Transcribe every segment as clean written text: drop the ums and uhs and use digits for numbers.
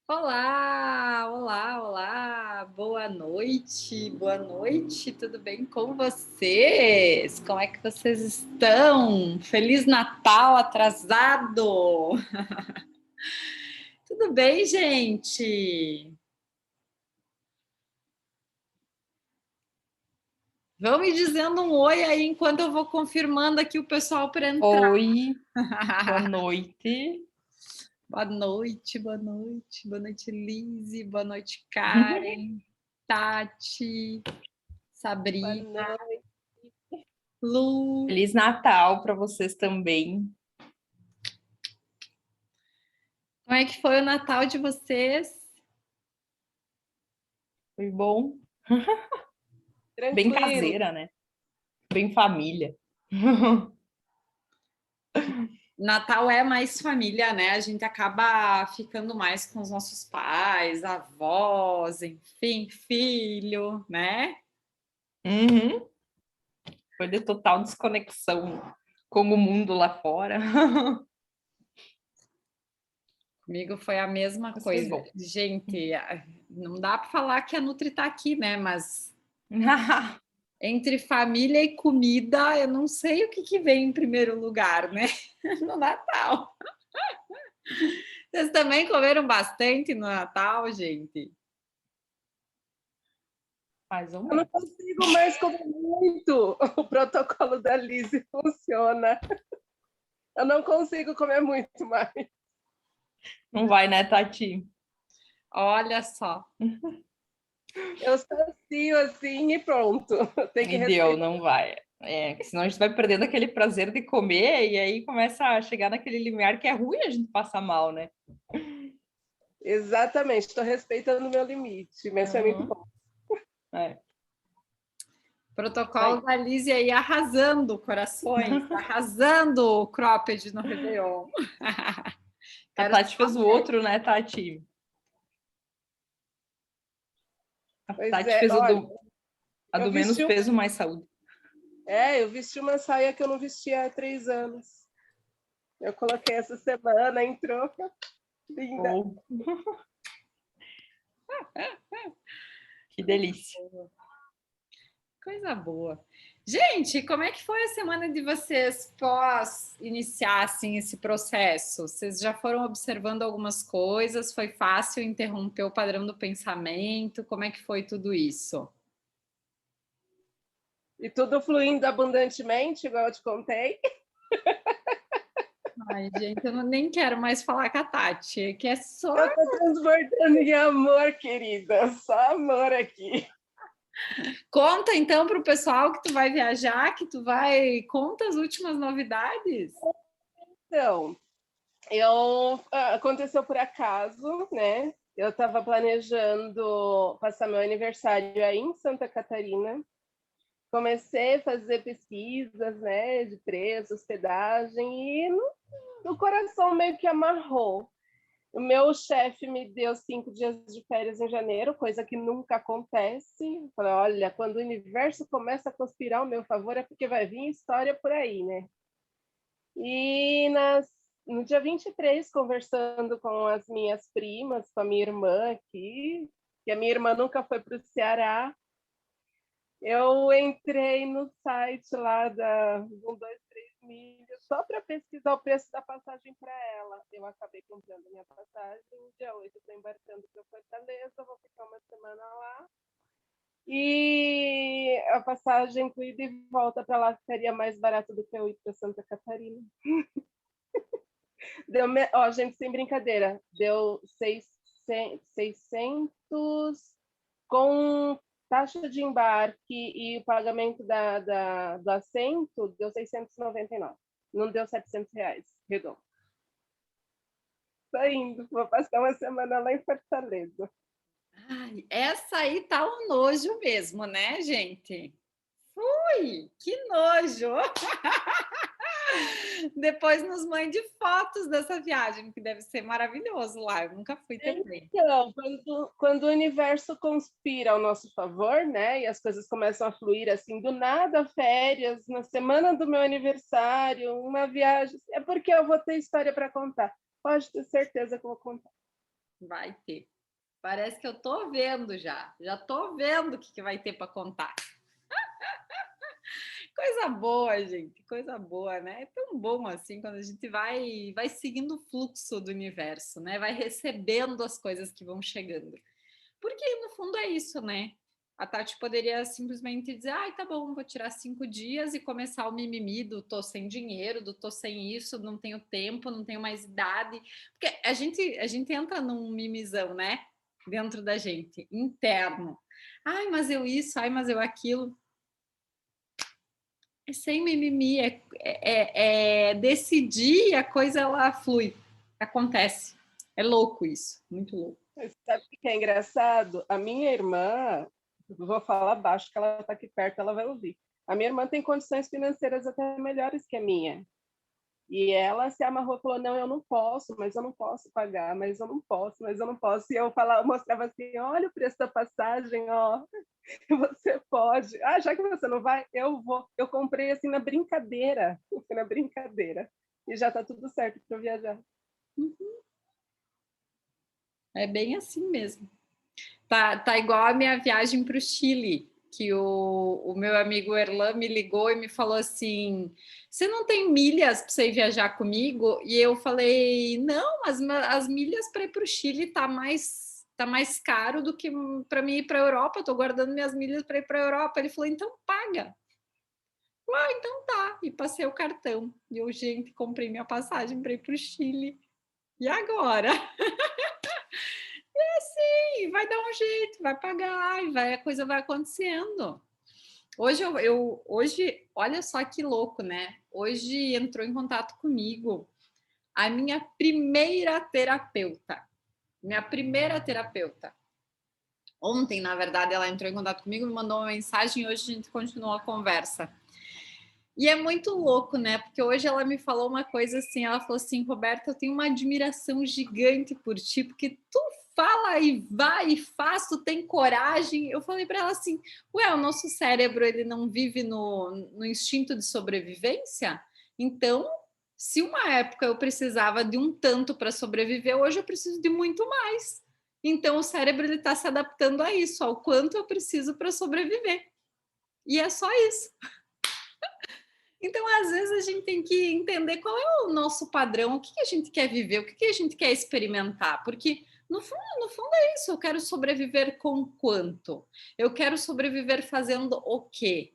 Olá, olá, olá, boa noite, tudo bem com vocês? Como é que vocês estão? Feliz Natal atrasado! Tudo bem, gente? Vão me dizendo um oi aí enquanto eu vou confirmando aqui o pessoal para entrar. Oi, boa noite. Boa noite, Lise, boa noite, Karen, Tati, Boa Sabrina, noite. Lu. Feliz Natal para vocês também. Como é que foi o Natal de vocês? Foi bom? Bem Tranquilo. caseira, né? Bem família. Natal é mais família, né? A gente acaba ficando mais com os nossos pais, avós, enfim, filho, né? Uhum. Foi de total desconexão com o mundo lá fora. Comigo foi a mesma Mas foi coisa. bom. Gente, não dá para falar que a Nutri tá aqui, né? Mas entre família e comida, eu não sei o que vem em primeiro lugar, né? No Natal. Vocês também comeram bastante no Natal, gente? Mais ou Eu não menos. consigo mais comer muito. O protocolo da Lise funciona. Eu não consigo comer muito mais. Não vai, né, Tati? Olha só. Eu sacio assim e pronto. Tem que E deu, respeitar. não vai. Senão a gente vai perdendo aquele prazer de comer e aí começa a chegar naquele limiar que é ruim a gente passar mal, né? Exatamente. Estou respeitando o meu limite. Mas foi muito Uhum. bom. É. Protocolo da Lise aí arrasando corações, arrasando o cropped no Réveillon. A Quero Tati fez o outro, né, Tati? A Pois Tati é, fez olha, a eu do menos vesti, peso, mais saúde. eu vesti uma saia que eu não vestia há 3 anos. Eu coloquei essa semana, entrou. Linda. Oh, que delícia. coisa boa. Gente, como é que foi a semana de vocês pós iniciar assim, esse processo? Vocês já foram observando algumas coisas? Foi fácil interromper o padrão do pensamento? Como é que foi tudo isso? E tudo fluindo abundantemente, igual eu te contei. Ai, gente, eu nem quero mais falar com a Tati, que é só. Eu tô transbordando em amor, querida. Só amor aqui. Conta então para o pessoal que tu vai viajar, que tu vai. Conta as últimas novidades. Então, aconteceu por acaso, né? Eu estava planejando passar meu aniversário aí em Santa Catarina. Comecei a fazer pesquisas, né, de preço, hospedagem, e no coração meio que amarrou. O meu chefe me deu 5 dias de férias em janeiro, coisa que nunca acontece. Falei, olha, quando o universo começa a conspirar ao meu favor, é porque vai vir história por aí, né? E no dia 23, conversando com as minhas primas, com a minha irmã aqui, que a minha irmã nunca foi para o Ceará, eu entrei no site lá da 123 Milhas só para pesquisar o preço da passagem para ela. Eu acabei comprando a minha passagem. Dia 8 estou embarcando para Fortaleza, vou ficar uma semana lá. E a passagem com ida e volta para lá ficaria mais barata do que eu ir para Santa Catarina. Gente, sem brincadeira, deu 600 com taxa de embarque e o pagamento do assento, deu 699. Não deu R$ 700, redondo. Tô indo, vou passar uma semana lá em Fortaleza. Ai, essa aí tá um nojo mesmo, né, gente? Ui, que nojo! Depois nos mande fotos dessa viagem, que deve ser maravilhoso lá. Eu nunca fui também. Então, quando o universo conspira ao nosso favor, né, e as coisas começam a fluir assim, do nada, férias, na semana do meu aniversário, uma viagem, é porque eu vou ter história para contar. Pode ter certeza que eu vou contar. Vai ter. Parece que eu tô vendo já tô vendo o que vai ter para contar. Coisa boa, gente, coisa boa, né? É tão bom assim quando a gente vai seguindo o fluxo do universo, né? Vai recebendo as coisas que vão chegando. Porque no fundo é isso, né? A Tati poderia simplesmente dizer, ai, tá bom, vou tirar 5 dias e começar o mimimi do tô sem dinheiro, do tô sem isso, não tenho tempo, não tenho mais idade. Porque a gente entra num mimizão, né? Dentro da gente, interno. Ai, mas eu isso, ai, mas eu aquilo. É sem mimimi, é decidir e a coisa ela flui, acontece. É louco isso, muito louco. Sabe o que é engraçado? A minha irmã, vou falar baixo, que ela está aqui perto, ela vai ouvir. A minha irmã tem condições financeiras até melhores que a minha. E ela se amarrou e falou: não, eu não posso, mas eu não posso pagar, mas eu não posso, mas eu não posso. E eu mostrava assim: olha o preço da passagem, ó, você pode. Ah, já que você não vai, eu vou. Eu comprei assim na brincadeira, na brincadeira. E já está tudo certo para eu viajar. É bem assim mesmo. Tá igual a minha viagem para o Chile, que o meu amigo Erlan me ligou e me falou assim: você não tem milhas para você ir viajar comigo? E eu falei: não, as milhas para ir para o Chile tá mais caro do que para mim ir para a Europa. Eu tô guardando minhas milhas para ir para a Europa. Ele falou: então paga. Ah, então tá. E passei o cartão. E eu, gente, comprei minha passagem para ir para o Chile. E agora? Sim, vai dar um jeito, vai pagar, a coisa vai acontecendo. Hoje, olha só que louco, né? Hoje entrou em contato comigo a minha primeira terapeuta. Minha primeira terapeuta. Ontem, na verdade, ela entrou em contato comigo, me mandou uma mensagem e hoje a gente continuou a conversa. E é muito louco, né? Porque hoje ela me falou uma coisa assim, ela falou assim, Roberta, eu tenho uma admiração gigante por ti, porque tu fala e vai e faz, tu tem coragem. Eu falei para ela assim, ué, o nosso cérebro, ele não vive no instinto de sobrevivência? Então, se uma época eu precisava de um tanto para sobreviver, hoje eu preciso de muito mais. Então, o cérebro ele está se adaptando a isso, ao quanto eu preciso para sobreviver. E é só isso. Então, às vezes, a gente tem que entender qual é o nosso padrão, o que a gente quer viver, o que a gente quer experimentar, porque no fundo é isso. Eu quero sobreviver com quanto? Eu quero sobreviver fazendo o quê?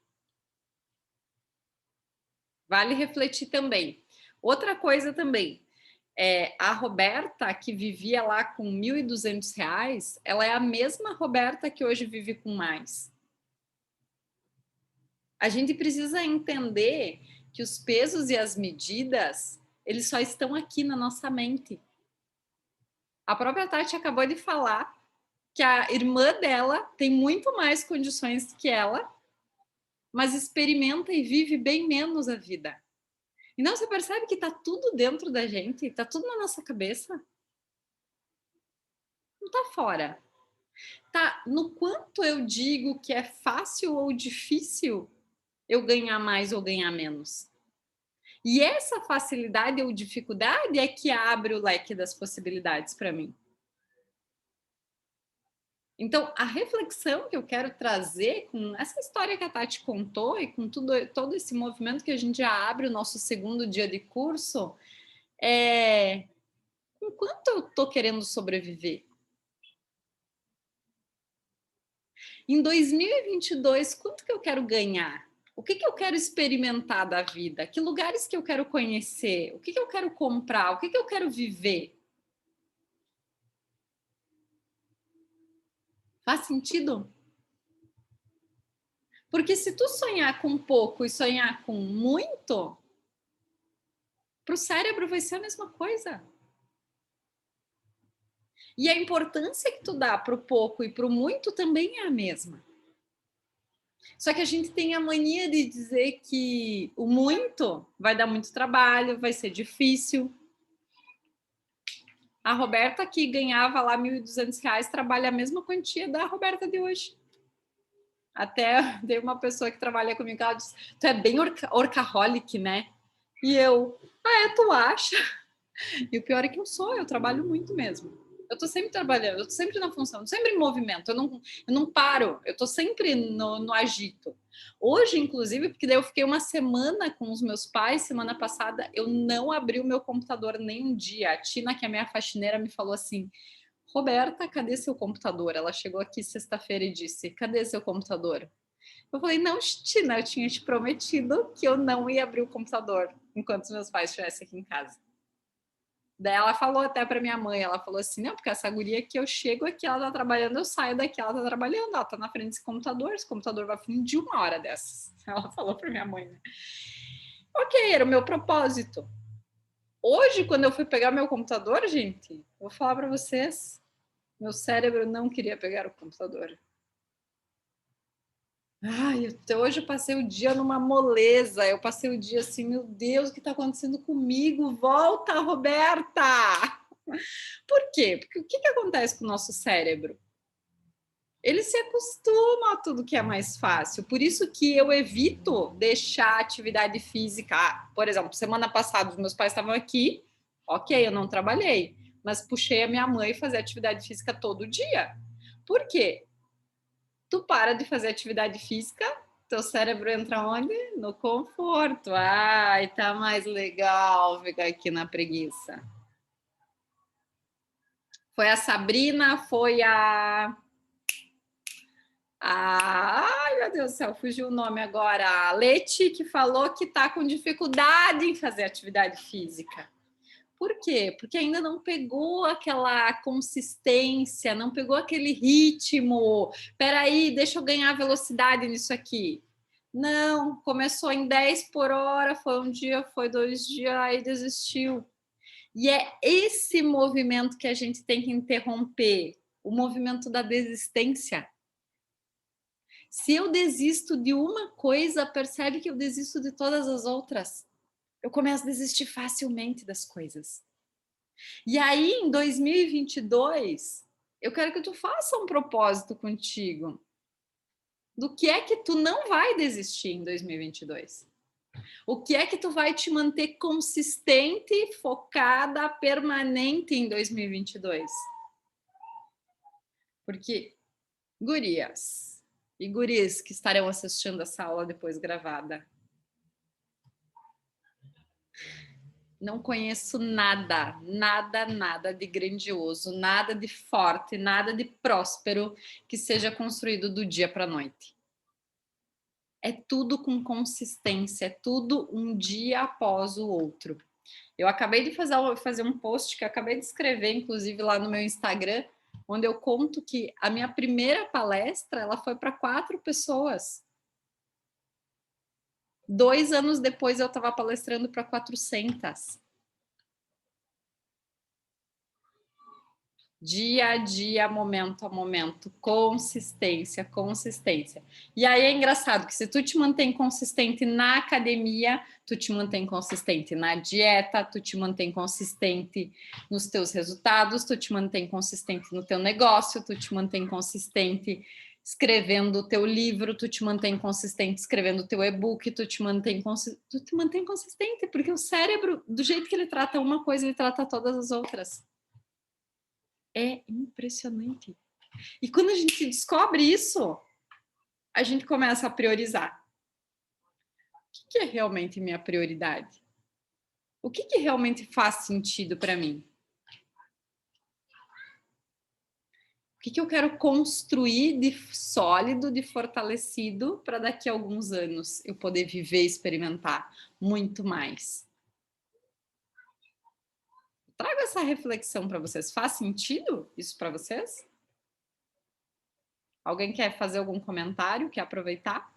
Vale refletir também. Outra coisa também, a Roberta, que vivia lá com R$ 1.200, ela é a mesma Roberta que hoje vive com mais. A gente precisa entender que os pesos e as medidas, eles só estão aqui na nossa mente. A própria Tati acabou de falar que a irmã dela tem muito mais condições que ela, mas experimenta e vive bem menos a vida. Então você percebe que está tudo dentro da gente, está tudo na nossa cabeça. Não está fora. Tá no quanto eu digo que é fácil ou difícil eu ganhar mais ou ganhar menos. E essa facilidade ou dificuldade é que abre o leque das possibilidades para mim. Então, a reflexão que eu quero trazer com essa história que a Tati contou e com todo esse movimento que a gente já abre o nosso segundo dia de curso é com quanto eu estou querendo sobreviver. Em 2022, quanto que eu quero ganhar? O que eu quero experimentar da vida? Que lugares que eu quero conhecer? O que eu quero comprar? O que eu quero viver? Faz sentido? Porque se tu sonhar com pouco e sonhar com muito, para o cérebro vai ser a mesma coisa. E a importância que tu dá para o pouco e para o muito também é a mesma. Só que a gente tem a mania de dizer que o muito vai dar muito trabalho, vai ser difícil. A Roberta que ganhava lá R$ 1.200 trabalha a mesma quantia da Roberta de hoje. Até tem uma pessoa que trabalha comigo, ela disse, tu é bem workaholic, né? E eu, tu acha? E o pior é que eu trabalho muito mesmo. Eu tô sempre trabalhando, eu tô sempre na função, eu tô sempre em movimento, eu não paro, eu tô sempre no agito. Hoje, inclusive, porque daí eu fiquei uma semana com os meus pais, semana passada, eu não abri o meu computador nem um dia. A Tina, que é a minha faxineira, me falou assim: Roberta, cadê seu computador? Ela chegou aqui sexta-feira e disse: cadê seu computador? Eu falei: não, Tina, eu tinha te prometido que eu não ia abrir o computador enquanto os meus pais estivessem aqui em casa. Daí ela falou até para minha mãe, ela falou assim: não, porque essa guria que eu chego aqui, ela tá trabalhando, eu saio daqui, ela tá trabalhando, ela tá na frente desse computador, esse computador vai fundir uma hora dessas. Ela falou para minha mãe, né? Ok, era o meu propósito. Hoje, quando eu fui pegar meu computador, gente, vou falar para vocês, meu cérebro não queria pegar o computador. Ai, hoje eu passei o dia numa moleza. Eu passei o dia assim, meu Deus, o que está acontecendo comigo? Volta, Roberta! Por quê? Porque o que acontece com o nosso cérebro? Ele se acostuma a tudo que é mais fácil. Por isso que eu evito deixar a atividade física. Por exemplo, semana passada os meus pais estavam aqui, ok, eu não trabalhei, mas puxei a minha mãe fazer atividade física todo dia. Por quê? Tu para de fazer atividade física, teu cérebro entra onde? No conforto. Ai, tá mais legal ficar aqui na preguiça. Foi a Sabrina, foi ai, meu Deus do céu, fugiu o nome agora. A Leti, que falou que tá com dificuldade em fazer atividade física. Por quê? Porque ainda não pegou aquela consistência, não pegou aquele ritmo. Peraí, deixa eu ganhar velocidade nisso aqui. Não, começou em 10 por hora, foi um dia, foi 2 dias, aí desistiu. E é esse movimento que a gente tem que interromper, o movimento da desistência. Se eu desisto de uma coisa, percebe que eu desisto de todas as outras. Eu começo a desistir facilmente das coisas. E aí, em 2022, eu quero que tu faça um propósito contigo. Do que é que tu não vai desistir em 2022? O que é que tu vai te manter consistente, focada, permanente em 2022? Porque, gurias e guris que estarão assistindo essa aula depois gravada, não conheço nada, nada, nada de grandioso, nada de forte, nada de próspero que seja construído do dia para a noite. É tudo com consistência, é tudo um dia após o outro. Eu acabei de fazer um post que eu acabei de escrever, inclusive, lá no meu Instagram, onde eu conto que a minha primeira palestra ela foi para 4 pessoas. 2 anos depois eu estava palestrando para 400. Dia a dia, momento a momento, consistência, consistência. E aí é engraçado que se tu te mantém consistente na academia, tu te mantém consistente na dieta, tu te mantém consistente nos teus resultados, tu te mantém consistente no teu negócio, tu te mantém consistente escrevendo o teu livro, tu te mantém consistente escrevendo o teu e-book, tu te mantém consistente, porque o cérebro, do jeito que ele trata uma coisa, ele trata todas as outras. É impressionante. E quando a gente descobre isso, a gente começa a priorizar. O que é realmente minha prioridade? O que realmente faz sentido para mim? O que eu quero construir de sólido, de fortalecido, para daqui a alguns anos eu poder viver e experimentar muito mais? Trago essa reflexão para vocês. Faz sentido isso para vocês? Alguém quer fazer algum comentário? Quer aproveitar?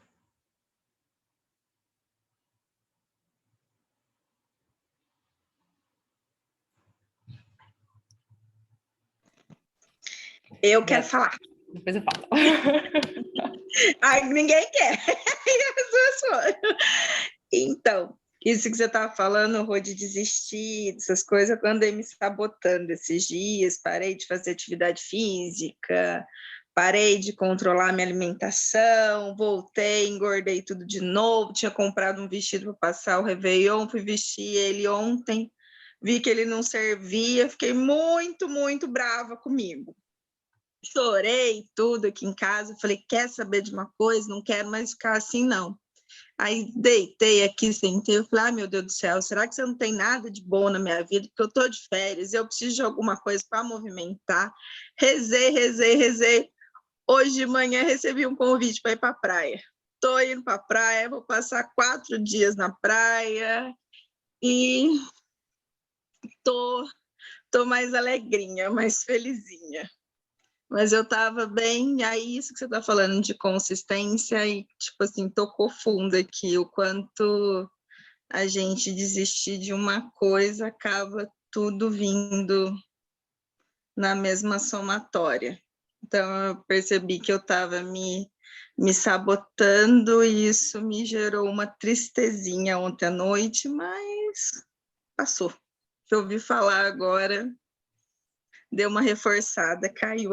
Eu quero falar. Depois eu falo. Ai, ninguém quer. Então, isso que você estava falando, Rô, de desistir dessas coisas, eu andei me sabotando esses dias, parei de fazer atividade física, parei de controlar minha alimentação, voltei, engordei tudo de novo, tinha comprado um vestido para passar o Réveillon, fui vestir ele ontem, vi que ele não servia, fiquei muito, muito brava comigo. Chorei tudo aqui em casa, falei, quer saber de uma coisa? Não quero mais ficar assim, não. Aí deitei aqui, sentei, eu falei, meu Deus do céu, será que você não tem nada de bom na minha vida? Porque eu tô de férias, eu preciso de alguma coisa para movimentar. Rezei. Hoje de manhã recebi um convite para ir para a praia. Tô indo para a praia, vou passar 4 dias na praia e tô mais alegrinha, mais felizinha. Mas eu estava bem, aí isso que você está falando de consistência e, tipo assim, tocou fundo aqui, o quanto a gente desistir de uma coisa acaba tudo vindo na mesma somatória. Então, eu percebi que eu estava me sabotando e isso me gerou uma tristezinha ontem à noite, mas passou. Eu ouvi falar agora, deu uma reforçada, caiu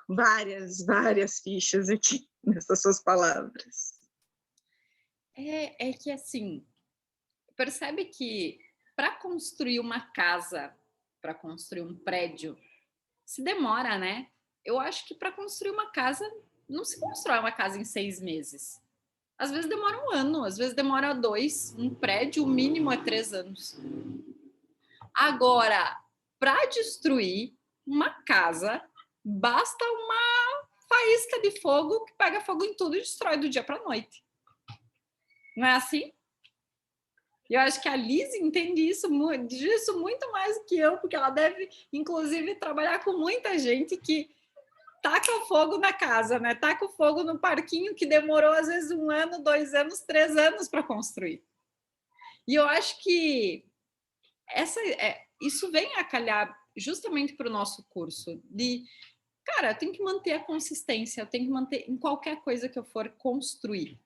várias fichas aqui nessas suas palavras. É que assim, percebe que para construir uma casa, para construir um prédio, se demora, né? Eu acho que para construir uma casa, não se constrói uma casa em 6 meses. Às vezes demora 1 ano, às vezes demora 2. Um prédio, o mínimo é 3 anos. Agora, para destruir uma casa, basta uma faísca de fogo que pega fogo em tudo e destrói do dia para a noite. Não é assim? Eu acho que a Liz entende isso muito mais do que eu, porque ela deve, inclusive, trabalhar com muita gente que taca fogo na casa, né? Taca fogo no parquinho que demorou, às vezes, 1 ano, 2 anos, 3 anos para construir. E eu acho que isso vem a calhar justamente para o nosso curso de, cara, eu tenho que manter a consistência, eu tenho que manter em qualquer coisa que eu for construir.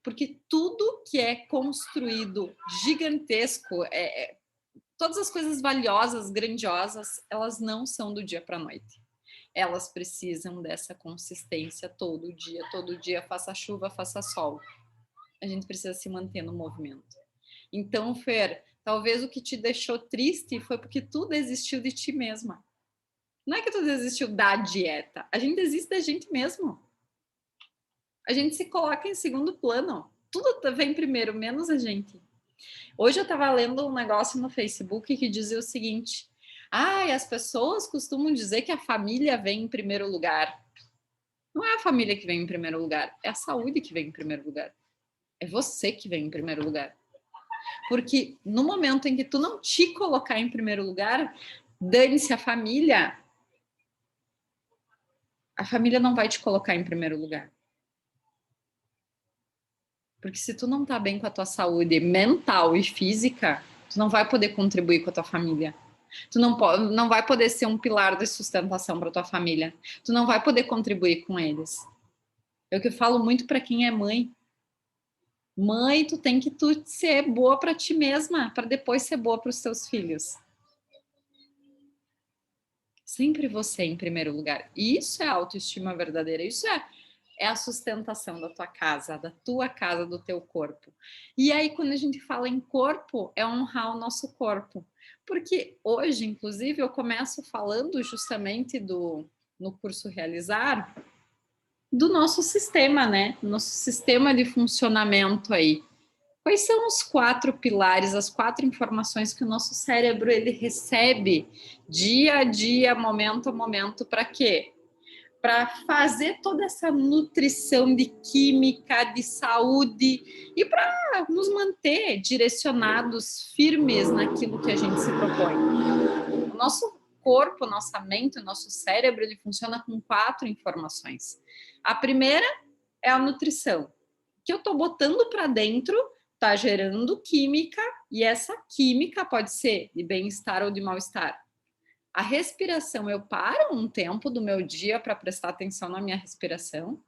Porque tudo que é construído gigantesco, todas as coisas valiosas, grandiosas, elas não são do dia para a noite. Elas precisam dessa consistência todo dia, faça chuva, faça sol. A gente precisa se manter no movimento. Então, Fer, talvez o que te deixou triste foi porque tu desistiu de ti mesma. Não é que tu desistiu da dieta, a gente desiste da gente mesmo. A gente se coloca em segundo plano. Tudo vem primeiro, menos a gente. Hoje eu estava lendo um negócio no Facebook que dizia o seguinte: as pessoas costumam dizer que a família vem em primeiro lugar. Não é a família que vem em primeiro lugar, é a saúde que vem em primeiro lugar. É você que vem em primeiro lugar. Porque no momento em que tu não te colocar em primeiro lugar, dane-se a família não vai te colocar em primeiro lugar. Porque se tu não tá bem com a tua saúde mental e física, tu não vai poder contribuir com a tua família. Tu não vai poder ser um pilar de sustentação para tua família. Tu não vai poder contribuir com eles. É o que eu falo muito para quem é mãe. Mãe, tu tem que ser boa para ti mesma, para depois ser boa para os teus filhos. Sempre você em primeiro lugar. E isso é autoestima verdadeira. Isso é a sustentação da tua casa, do teu corpo. E aí, quando a gente fala em corpo, é honrar o nosso corpo. Porque hoje, inclusive, eu começo falando justamente no curso Realizar, do nosso sistema, né? Nosso sistema de funcionamento aí. Quais são os 4 pilares, as 4 informações que o nosso cérebro ele recebe dia a dia, momento a momento, para quê? Para fazer toda essa nutrição de química, de saúde e para nos manter direcionados, firmes naquilo que a gente se propõe. O nosso corpo, nossa mente, o nosso cérebro, ele funciona com 4 informações. A primeira é a nutrição, que eu estou botando para dentro, está gerando química, e essa química pode ser de bem-estar ou de mal-estar. A respiração, eu paro um tempo do meu dia para prestar atenção na minha respiração,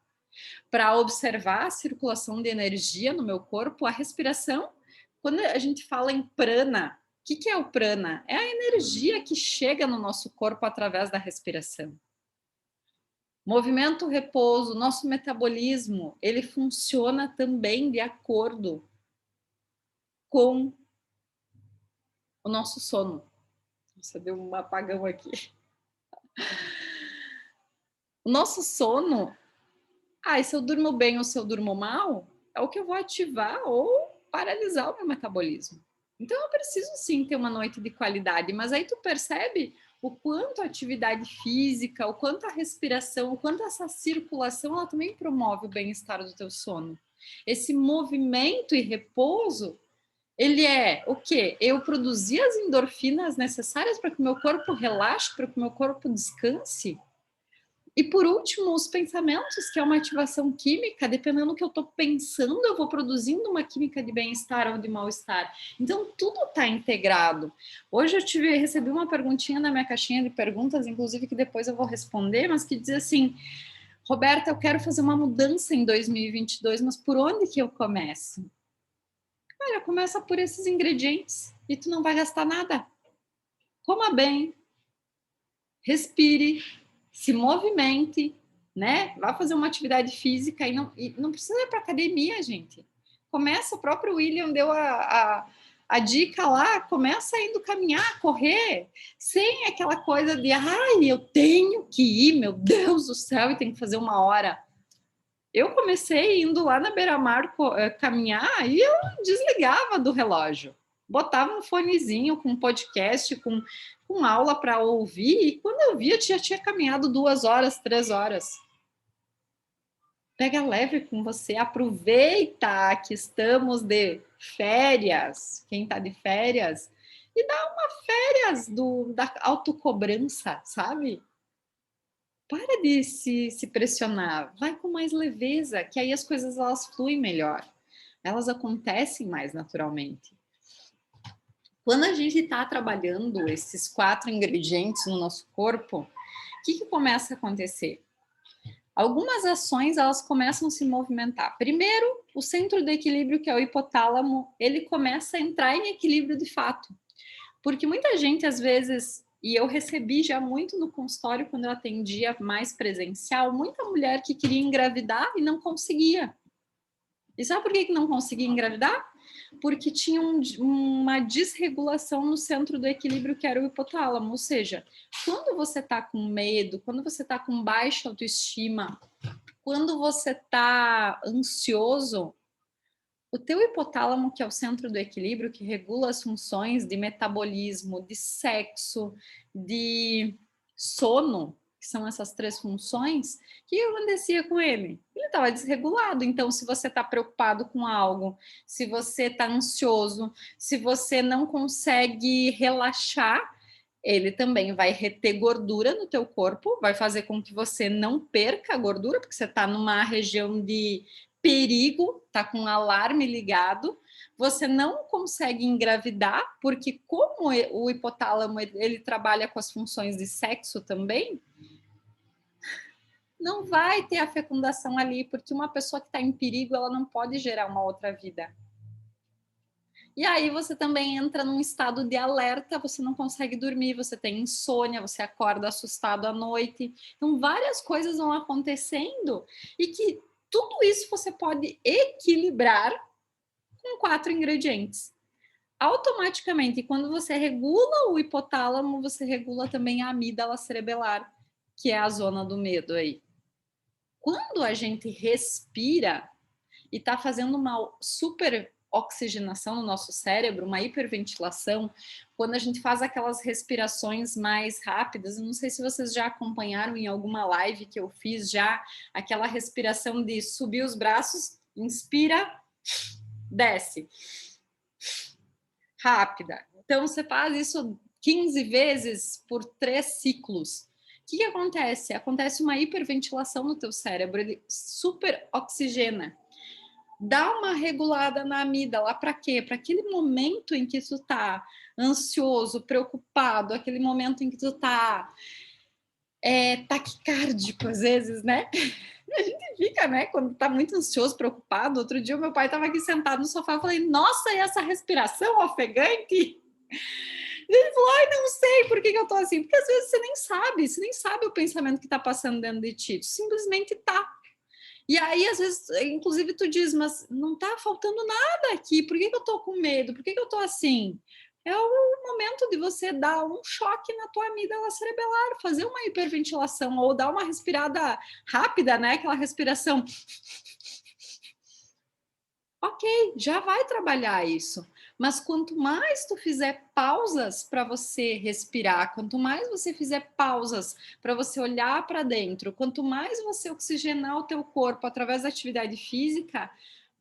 para observar a circulação de energia no meu corpo. A respiração, quando a gente fala em prana, o que é o prana? É a energia que chega no nosso corpo através da respiração. Movimento, repouso, nosso metabolismo, ele funciona também de acordo com O nosso sono. Nossa, deu um apagão aqui. O nosso sono, se eu durmo bem ou se eu durmo mal, é o que eu vou ativar ou paralisar o meu metabolismo. Então, eu preciso sim ter uma noite de qualidade, mas aí tu percebe o quanto a atividade física, o quanto a respiração, o quanto essa circulação, ela também promove o bem-estar do teu sono. Esse movimento e repouso, ele é o quê? Eu produzir as endorfinas necessárias para que o meu corpo relaxe, para que o meu corpo descanse. E por último, os pensamentos, que é uma ativação química, dependendo do que eu estou pensando, eu vou produzindo uma química de bem-estar ou de mal-estar. Então, tudo está integrado. Hoje eu recebi uma perguntinha na minha caixinha de perguntas, inclusive que depois eu vou responder, mas que diz assim: Roberta, eu quero fazer uma mudança em 2022, mas por onde que eu começo? Olha, começa por esses ingredientes e tu não vai gastar nada. Coma bem, respire, se movimente, né? Vá fazer uma atividade física e não precisa ir para academia, gente. Começa, o próprio William deu a dica lá, começa indo caminhar, correr, sem aquela coisa de, eu tenho que ir, meu Deus do céu, e tem que fazer 1 hora. Eu comecei indo lá na beira-mar caminhar e eu desligava do relógio. Botava um fonezinho com podcast, com aula para ouvir, e quando eu via, já tinha caminhado 2 horas, 3 horas. Pega leve com você, aproveita que estamos de férias, quem está de férias, e dá uma férias da autocobrança, sabe? Para de se pressionar, vai com mais leveza, que aí as coisas elas fluem melhor, elas acontecem mais naturalmente. Quando a gente está trabalhando esses 4 ingredientes no nosso corpo, o que começa a acontecer? Algumas ações elas começam a se movimentar. Primeiro, o centro de equilíbrio, que é o hipotálamo, ele começa a entrar em equilíbrio de fato. Porque muita gente, às vezes, e eu recebi já muito no consultório, quando eu atendia mais presencial, muita mulher que queria engravidar e não conseguia. E sabe por que não conseguia engravidar? Porque tinha uma desregulação no centro do equilíbrio, que era o hipotálamo. Ou seja, quando você está com medo, quando você está com baixa autoestima, quando você está ansioso, o teu hipotálamo, que é o centro do equilíbrio, que regula as funções de metabolismo, de sexo, de sono, que são essas 3 funções, o que acontecia com ele? Ele estava desregulado. Então, se você está preocupado com algo, se você está ansioso, se você não consegue relaxar, ele também vai reter gordura no teu corpo, vai fazer com que você não perca a gordura, porque você está numa região de perigo, tá com um alarme ligado, você não consegue engravidar, porque como o hipotálamo ele trabalha com as funções de sexo também, não vai ter a fecundação ali, porque uma pessoa que está em perigo, ela não pode gerar uma outra vida. E aí você também entra num estado de alerta, você não consegue dormir, você tem insônia, você acorda assustado à noite. Então, várias coisas vão acontecendo e que tudo isso você pode equilibrar com 4 ingredientes. Automaticamente, quando você regula o hipotálamo, você regula também a amígdala cerebelar, que é a zona do medo aí. Quando a gente respira e está fazendo uma super oxigenação no nosso cérebro, uma hiperventilação, quando a gente faz aquelas respirações mais rápidas, eu não sei se vocês já acompanharam em alguma live que eu fiz já, aquela respiração de subir os braços, inspira, desce, rápida. Então, você faz isso 15 vezes por 3 ciclos. O que acontece? Acontece uma hiperventilação no teu cérebro, ele super oxigena. Dá uma regulada na amígdala, para quê? Para aquele momento em que tu tá ansioso, preocupado, aquele momento em que tu tá taquicárdico, às vezes, né? A gente fica, né? Quando tá muito ansioso, preocupado. Outro dia, o meu pai estava aqui sentado no sofá, eu falei, nossa, e essa respiração ofegante? Ele falou, não sei por que eu tô assim. Porque às vezes você nem sabe o pensamento que tá passando dentro de ti, tu simplesmente tá. E aí, às vezes, inclusive, tu diz, mas não tá faltando nada aqui, por que eu tô com medo? Por que eu tô assim? É o momento de você dar um choque na tua amígdala cerebelar, fazer uma hiperventilação ou dar uma respirada rápida, né? Aquela respiração. Ok, já vai trabalhar isso. Mas quanto mais tu fizer pausas para você respirar, quanto mais você fizer pausas para você olhar para dentro, quanto mais você oxigenar o teu corpo através da atividade física,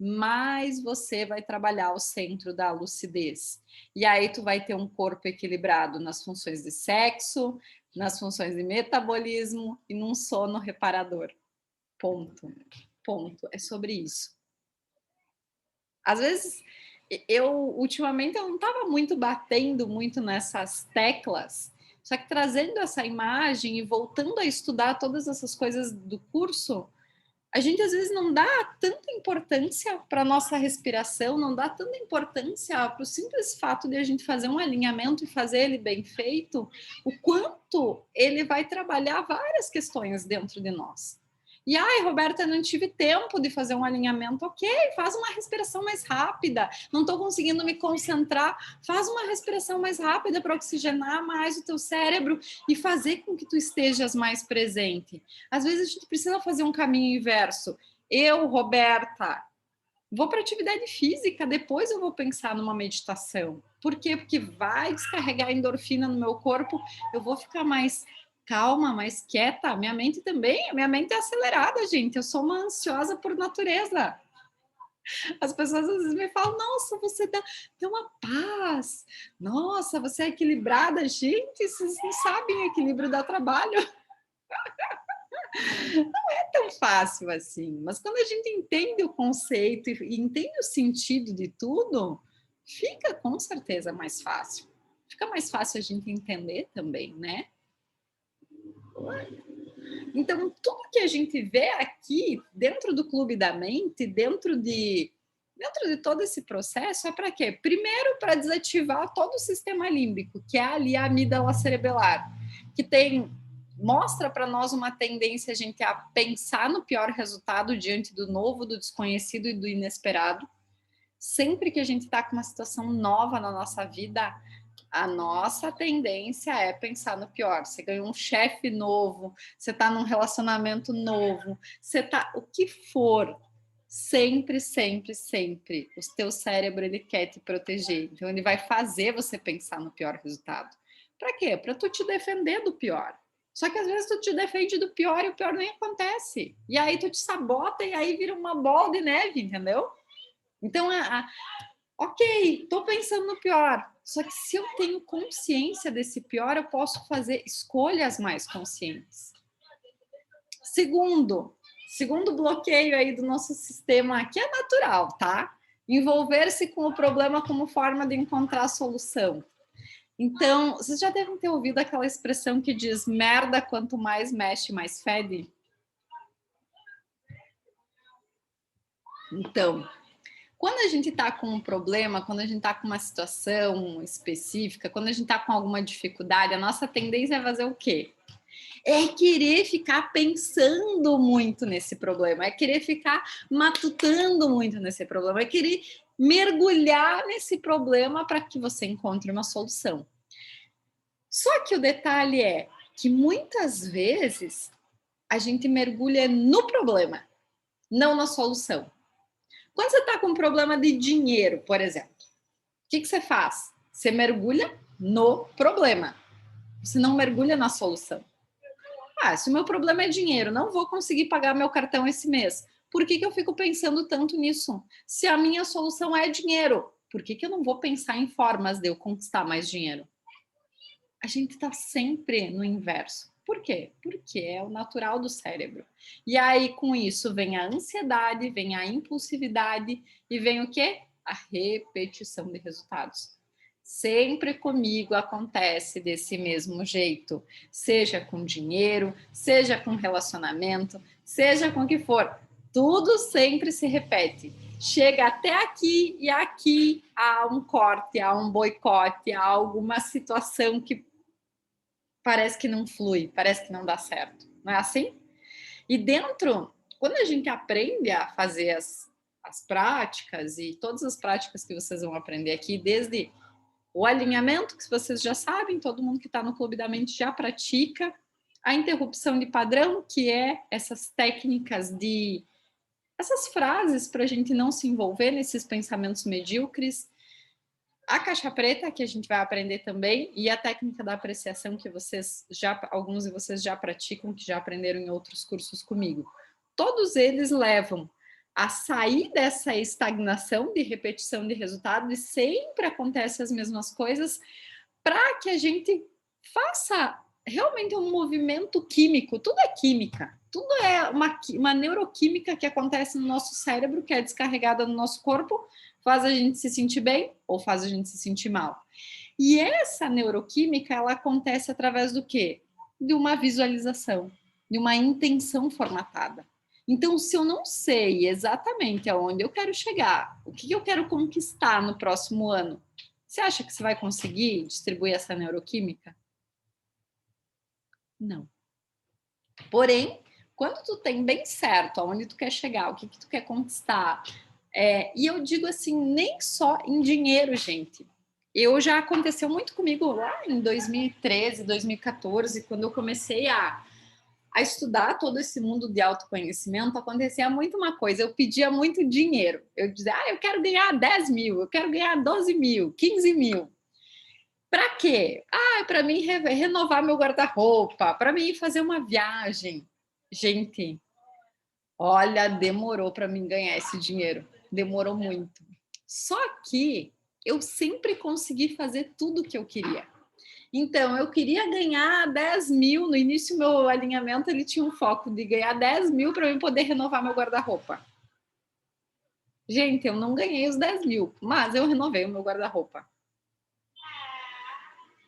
mais você vai trabalhar o centro da lucidez. E aí tu vai ter um corpo equilibrado nas funções de sexo, nas funções de metabolismo e num sono reparador. Ponto. Ponto. É sobre isso. Às vezes, ultimamente, eu não estava muito batendo muito nessas teclas, só que trazendo essa imagem e voltando a estudar todas essas coisas do curso, a gente às vezes não dá tanta importância para a nossa respiração, não dá tanta importância para o simples fato de a gente fazer um alinhamento e fazer ele bem feito, o quanto ele vai trabalhar várias questões dentro de nós. E, ai, Roberta, não tive tempo de fazer um alinhamento. Ok, faz uma respiração mais rápida. Não estou conseguindo me concentrar. Faz uma respiração mais rápida para oxigenar mais o teu cérebro e fazer com que tu estejas mais presente. Às vezes a gente precisa fazer um caminho inverso. Eu, Roberta, vou para atividade física, depois eu vou pensar numa meditação. Por quê? Porque vai descarregar endorfina no meu corpo, eu vou ficar mais calma, mais quieta. Minha mente também, minha mente é acelerada, gente. Eu sou uma ansiosa por natureza. As pessoas às vezes me falam, nossa, você tem uma paz. Nossa, você é equilibrada. Gente, vocês não sabem, equilíbrio dá trabalho. Não é tão fácil assim. Mas quando a gente entende o conceito e entende o sentido de tudo, fica com certeza mais fácil. Fica mais fácil a gente entender também, né? Então, tudo que a gente vê aqui dentro do Clube da Mente, dentro de todo esse processo, é para quê? Primeiro, para desativar todo o sistema límbico, que é ali a amígdala cerebelar, que mostra para nós uma tendência a gente a pensar no pior resultado diante do novo, do desconhecido e do inesperado. Sempre que a gente está com uma situação nova na nossa vida, a nossa tendência é pensar no pior. Você ganhou um chefe novo, você está num relacionamento novo, você está o que for, sempre, sempre, sempre, o teu cérebro ele quer te proteger. Então ele vai fazer você pensar no pior resultado. Para quê? Para tu te defender do pior. Só que às vezes tu te defende do pior e o pior nem acontece. E aí tu te sabota e aí vira uma bola de neve, entendeu? Então, ok, estou pensando no pior. Só que se eu tenho consciência desse pior, eu posso fazer escolhas mais conscientes. Segundo bloqueio aí do nosso sistema, que é natural, tá? Envolver-se com o problema como forma de encontrar a solução. Então, vocês já devem ter ouvido aquela expressão que diz merda quanto mais mexe, mais fede? Então, quando a gente está com um problema, quando a gente está com uma situação específica, quando a gente está com alguma dificuldade, a nossa tendência é fazer o quê? É querer ficar pensando muito nesse problema, é querer ficar matutando muito nesse problema, é querer mergulhar nesse problema para que você encontre uma solução. Só que o detalhe é que muitas vezes a gente mergulha no problema, não na solução. Quando você está com um problema de dinheiro, por exemplo, o que você faz? Você mergulha no problema. Você não mergulha na solução. Se o meu problema é dinheiro, não vou conseguir pagar meu cartão esse mês. Por que eu fico pensando tanto nisso? Se a minha solução é dinheiro, por que eu não vou pensar em formas de eu conquistar mais dinheiro? A gente está sempre no inverso. Por quê? Porque é o natural do cérebro. E aí, com isso, vem a ansiedade, vem a impulsividade e vem o quê? A repetição de resultados. Sempre comigo acontece desse mesmo jeito. Seja com dinheiro, seja com relacionamento, seja com o que for. Tudo sempre se repete. Chega até aqui e aqui há um corte, há um boicote, há alguma situação que parece que não flui, parece que não dá certo. Não é assim? E dentro, quando a gente aprende a fazer as práticas, e todas as práticas que vocês vão aprender aqui, desde O alinhamento, que vocês já sabem, todo mundo que está no Clube da Mente já pratica. A interrupção de padrão, que é essas técnicas essas frases para a gente não se envolver nesses pensamentos medíocres. A caixa preta, que a gente vai aprender também, e a técnica da apreciação, que alguns de vocês já praticam, que já aprenderam em outros cursos comigo. Todos eles levam a sair dessa estagnação de repetição de resultado, e sempre acontecem as mesmas coisas, para que a gente faça realmente um movimento químico. Tudo é química, tudo é uma neuroquímica que acontece no nosso cérebro, que é descarregada no nosso corpo, faz a gente se sentir bem ou faz a gente se sentir mal. E essa neuroquímica, ela acontece através do quê? De uma visualização, de uma intenção formatada. Então, se eu não sei exatamente aonde eu quero chegar, o que eu quero conquistar no próximo ano, você acha que você vai conseguir distribuir essa neuroquímica? Não. Porém, quando tu tem bem certo aonde tu quer chegar, o que tu quer conquistar, e eu digo assim, nem só em dinheiro, gente. Já aconteceu muito comigo lá em 2013, 2014, quando eu comecei a estudar todo esse mundo de autoconhecimento, acontecia muito uma coisa, eu pedia muito dinheiro. Eu dizia, eu quero ganhar 10 mil, eu quero ganhar 12 mil, 15 mil. Para quê? Para mim renovar meu guarda-roupa, para mim fazer uma viagem. Gente, olha, demorou para mim ganhar esse dinheiro. Demorou muito. Só que eu sempre consegui fazer tudo o que eu queria. Então, eu queria ganhar 10 mil. No início, meu alinhamento ele tinha um foco de ganhar 10 mil para eu poder renovar meu guarda-roupa. Gente, eu não ganhei os 10 mil, mas eu renovei o meu guarda-roupa.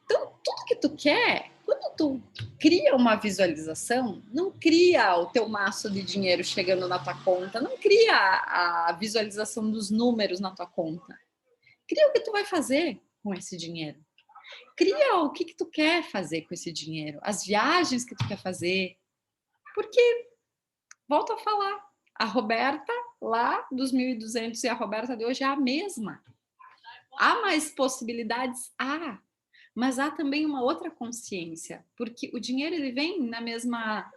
Então, tudo que tu quer, quando tu cria uma visualização, não cria o teu maço de dinheiro chegando na tua conta, não cria a visualização dos números na tua conta. Cria o que tu vai fazer com esse dinheiro. Cria o que tu quer fazer com esse dinheiro, as viagens que tu quer fazer. Porque, volto a falar, a Roberta lá dos 1.200 e a Roberta de hoje é a mesma. Há mais possibilidades? Há. Mas há também uma outra consciência, porque o dinheiro ele vem na mesma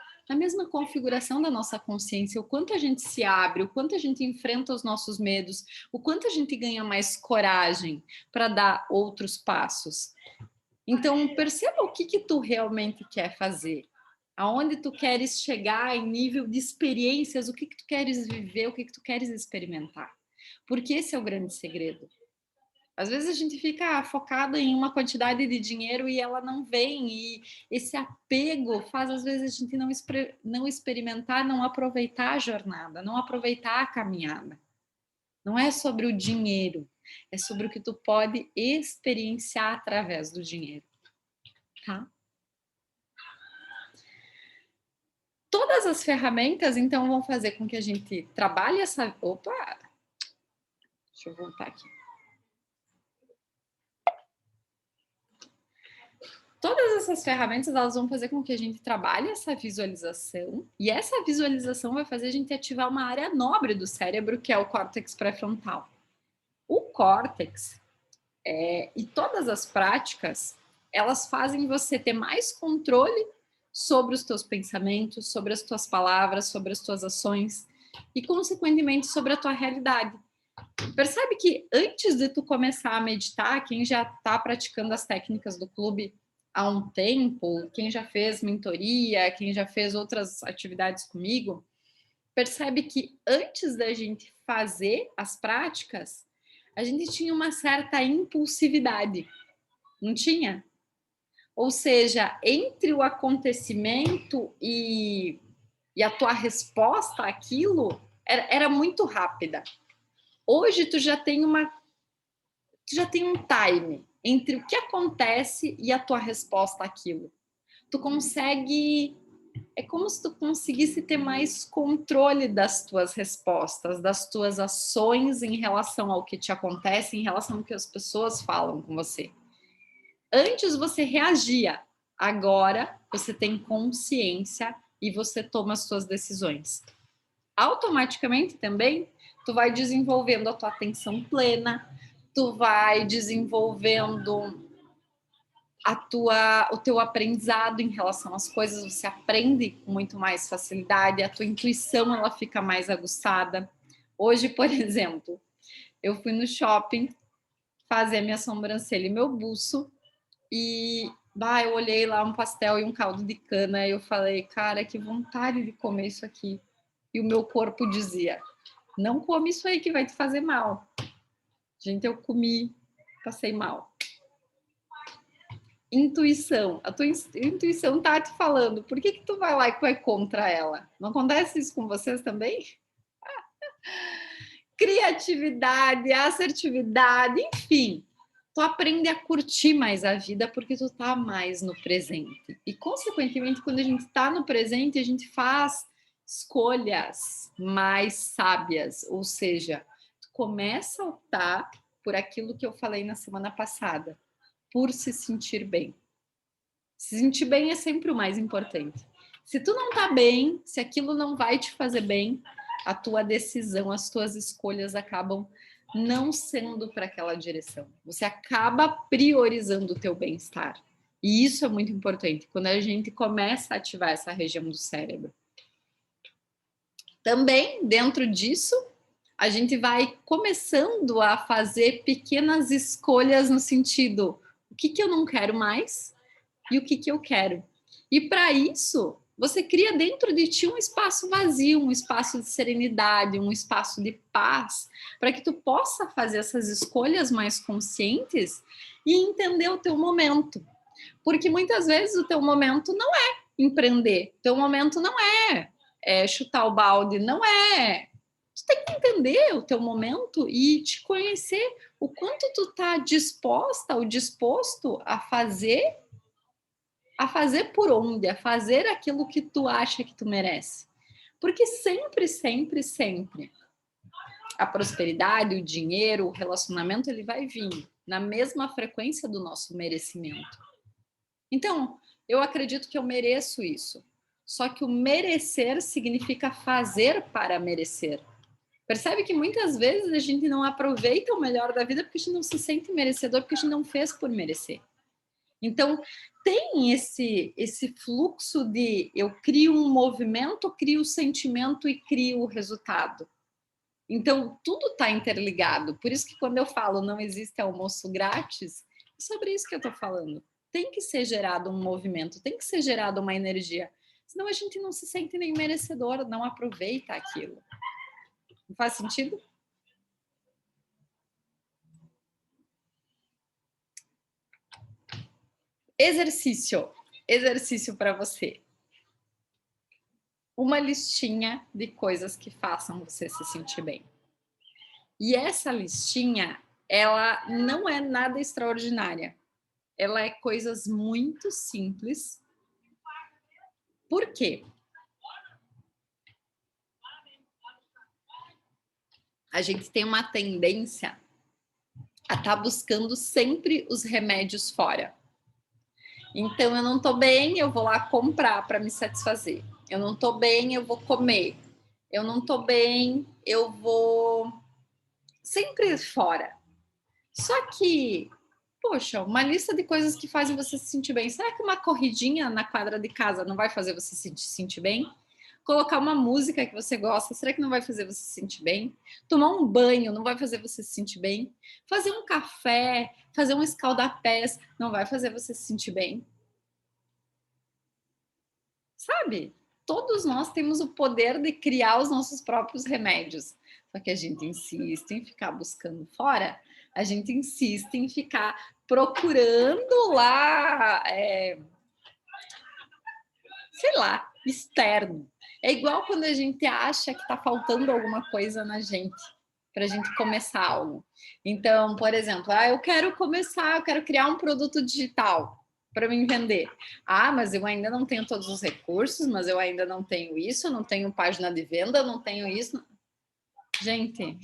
configuração da nossa consciência, o quanto a gente se abre, o quanto a gente enfrenta os nossos medos, o quanto a gente ganha mais coragem para dar outros passos. Então, perceba o que tu realmente quer fazer, aonde tu queres chegar em nível de experiências, o que tu queres viver, o que tu queres experimentar. Porque esse é o grande segredo. Às vezes a gente fica focado em uma quantidade de dinheiro e ela não vem, e esse apego faz às vezes a gente não experimentar, não aproveitar a jornada, não aproveitar a caminhada. Não é sobre o dinheiro, é sobre o que tu pode experienciar através do dinheiro, tá? Todas as ferramentas, então, vão fazer com que a gente trabalhe essa... Opa! Deixa eu voltar aqui. Todas essas ferramentas, elas vão fazer com que a gente trabalhe essa visualização, e essa visualização vai fazer a gente ativar uma área nobre do cérebro, que é o córtex pré-frontal. O córtex e todas as práticas, elas fazem você ter mais controle sobre os teus pensamentos, sobre as tuas palavras, sobre as tuas ações e, consequentemente, sobre a tua realidade. Percebe que antes de tu começar a meditar, quem já está praticando as técnicas do clube há um tempo, quem já fez mentoria, quem já fez outras atividades comigo, percebe que antes da gente fazer as práticas, a gente tinha uma certa impulsividade, não tinha? Ou seja, entre o acontecimento e a tua resposta àquilo, era muito rápida. Hoje tu já tem um time entre o que acontece e a tua resposta àquilo. Tu consegue... É como se tu conseguisse ter mais controle das tuas respostas, das tuas ações em relação ao que te acontece, em relação ao que as pessoas falam com você. Antes você reagia, agora você tem consciência e você toma as suas decisões. Automaticamente também, tu vai desenvolvendo a tua atenção plena, tu vai desenvolvendo o teu aprendizado em relação às coisas, você aprende com muito mais facilidade, a tua intuição ela fica mais aguçada. Hoje, por exemplo, eu fui no shopping fazer minha sobrancelha e meu buço e eu olhei lá um pastel e um caldo de cana e eu falei, cara, que vontade de comer isso aqui. E o meu corpo dizia, não come isso aí que vai te fazer mal. Gente, eu comi, passei mal. Intuição. A tua intuição tá te falando. Por que tu vai lá e vai contra ela? Não acontece isso com vocês também? Criatividade, assertividade, enfim. Tu aprende a curtir mais a vida porque tu tá mais no presente. E, consequentemente, quando a gente tá no presente, a gente faz escolhas mais sábias. Ou seja, tu começa a optar por aquilo que eu falei na semana passada. Por se sentir bem. Se sentir bem é sempre o mais importante. Se tu não tá bem, se aquilo não vai te fazer bem, a tua decisão, as tuas escolhas acabam não sendo para aquela direção. Você acaba priorizando o teu bem-estar. E isso é muito importante, quando a gente começa a ativar essa região do cérebro. Também, dentro disso, a gente vai começando a fazer pequenas escolhas no sentido, o que eu não quero mais e o que eu quero. E para isso, você cria dentro de ti um espaço vazio, um espaço de serenidade, um espaço de paz, para que tu possa fazer essas escolhas mais conscientes e entender o teu momento. Porque muitas vezes o teu momento não é empreender, o teu momento não é chutar o balde, não é. Tu tem que entender o teu momento e te conhecer o quanto tu tá disposta ou disposto a fazer por onde, a fazer aquilo que tu acha que tu merece. Porque sempre, sempre, sempre a prosperidade, o dinheiro, o relacionamento, ele vai vir na mesma frequência do nosso merecimento. Então, eu acredito que eu mereço isso. Só que o merecer significa fazer para merecer. Percebe que muitas vezes a gente não aproveita o melhor da vida porque a gente não se sente merecedor, porque a gente não fez por merecer. Então, tem esse fluxo de eu crio um movimento, crio o sentimento e crio o resultado. Então, tudo está interligado. Por isso que quando eu falo não existe almoço grátis, é sobre isso que eu estou falando. Tem que ser gerado um movimento, tem que ser gerada uma energia. Senão a gente não se sente nem merecedor, não aproveita aquilo. Não faz sentido? Exercício para você. Uma listinha de coisas que façam você se sentir bem. E essa listinha, ela não é nada extraordinária. Ela é coisas muito simples. Por quê? A gente tem uma tendência a estar buscando sempre os remédios fora. Então, eu não tô bem, eu vou lá comprar para me satisfazer. Eu não tô bem, eu vou comer. Eu não tô bem, eu vou sempre fora. Só que, poxa, uma lista de coisas que fazem você se sentir bem. Será que uma corridinha na quadra de casa não vai fazer você se sentir bem? Colocar uma música que você gosta, será que não vai fazer você se sentir bem? Tomar um banho não vai fazer você se sentir bem? Fazer um café, fazer um escaldapés, não vai fazer você se sentir bem? Sabe? Todos nós temos o poder de criar os nossos próprios remédios. Só que a gente insiste em ficar buscando fora, a gente insiste em ficar procurando lá, sei lá, externo. É igual quando a gente acha que está faltando alguma coisa na gente, para a gente começar algo. Então, por exemplo, eu quero criar um produto digital para me vender. Mas eu ainda não tenho todos os recursos, mas eu ainda não tenho isso, eu não tenho página de venda, eu não tenho isso. Gente,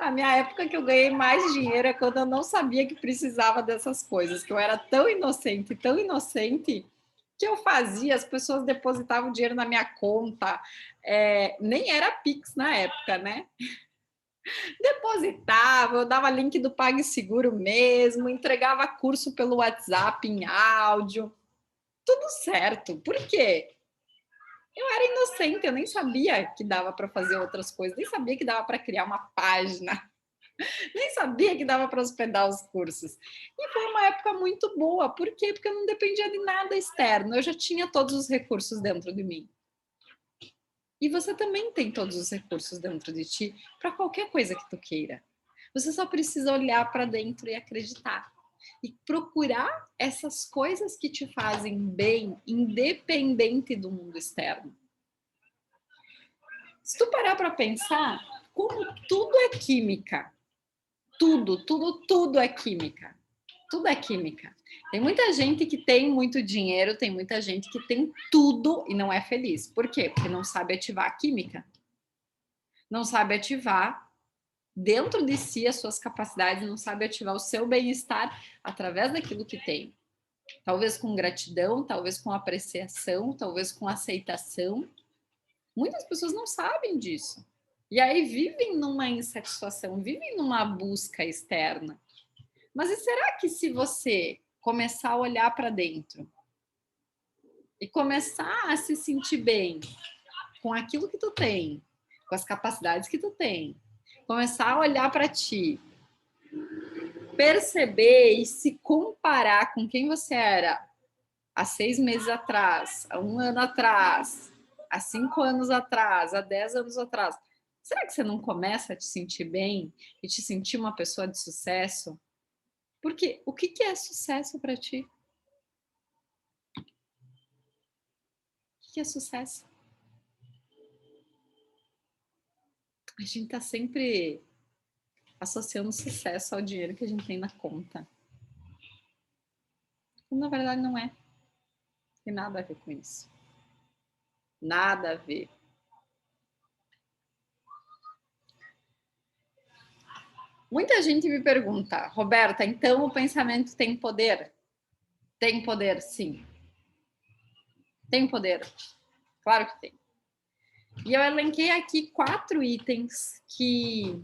a minha época que eu ganhei mais dinheiro é quando eu não sabia que precisava dessas coisas, que eu era tão inocente, que eu fazia, as pessoas depositavam dinheiro na minha conta, nem era Pix na época, né? Depositava, eu dava link do PagSeguro mesmo, entregava curso pelo WhatsApp em áudio, tudo certo. Por quê? Eu era inocente, eu nem sabia que dava para fazer outras coisas, nem sabia que dava para criar uma página, nem sabia que dava para hospedar os cursos. E foi uma época muito boa. Por quê? Porque eu não dependia de nada externo, eu já tinha todos os recursos dentro de mim. E você também tem todos os recursos dentro de ti para qualquer coisa que tu queira. Você só precisa olhar para dentro e acreditar. E procurar essas coisas que te fazem bem, independente do mundo externo. Se tu parar para pensar, como tudo é química. Tudo é química. Tudo é química. Tem muita gente que tem muito dinheiro, tem muita gente que tem tudo e não é feliz. Por quê? Porque não sabe ativar a química. Não sabe ativar dentro de si as suas capacidades, não sabe ativar o seu bem-estar através daquilo que tem. Talvez com gratidão, talvez com apreciação, talvez com aceitação. Muitas pessoas não sabem disso. E aí vivem numa insatisfação, vivem numa busca externa. Mas e será que se você começar a olhar para dentro e começar a se sentir bem com aquilo que tu tem, com as capacidades que tu tem, começar a olhar para ti, perceber e se comparar com quem você era há 6 meses atrás, há 1 ano atrás, há 5 anos atrás, há 10 anos atrás, será que você não começa a te sentir bem e te sentir uma pessoa de sucesso? Porque o que é sucesso para ti? O que é sucesso? A gente está sempre associando sucesso ao dinheiro que a gente tem na conta. E, na verdade, não é. Tem nada a ver com isso. Nada a ver. Muita gente me pergunta, Roberta, então o pensamento tem poder? Tem poder, sim. Tem poder. Claro que tem. E eu elenquei aqui 4 itens que,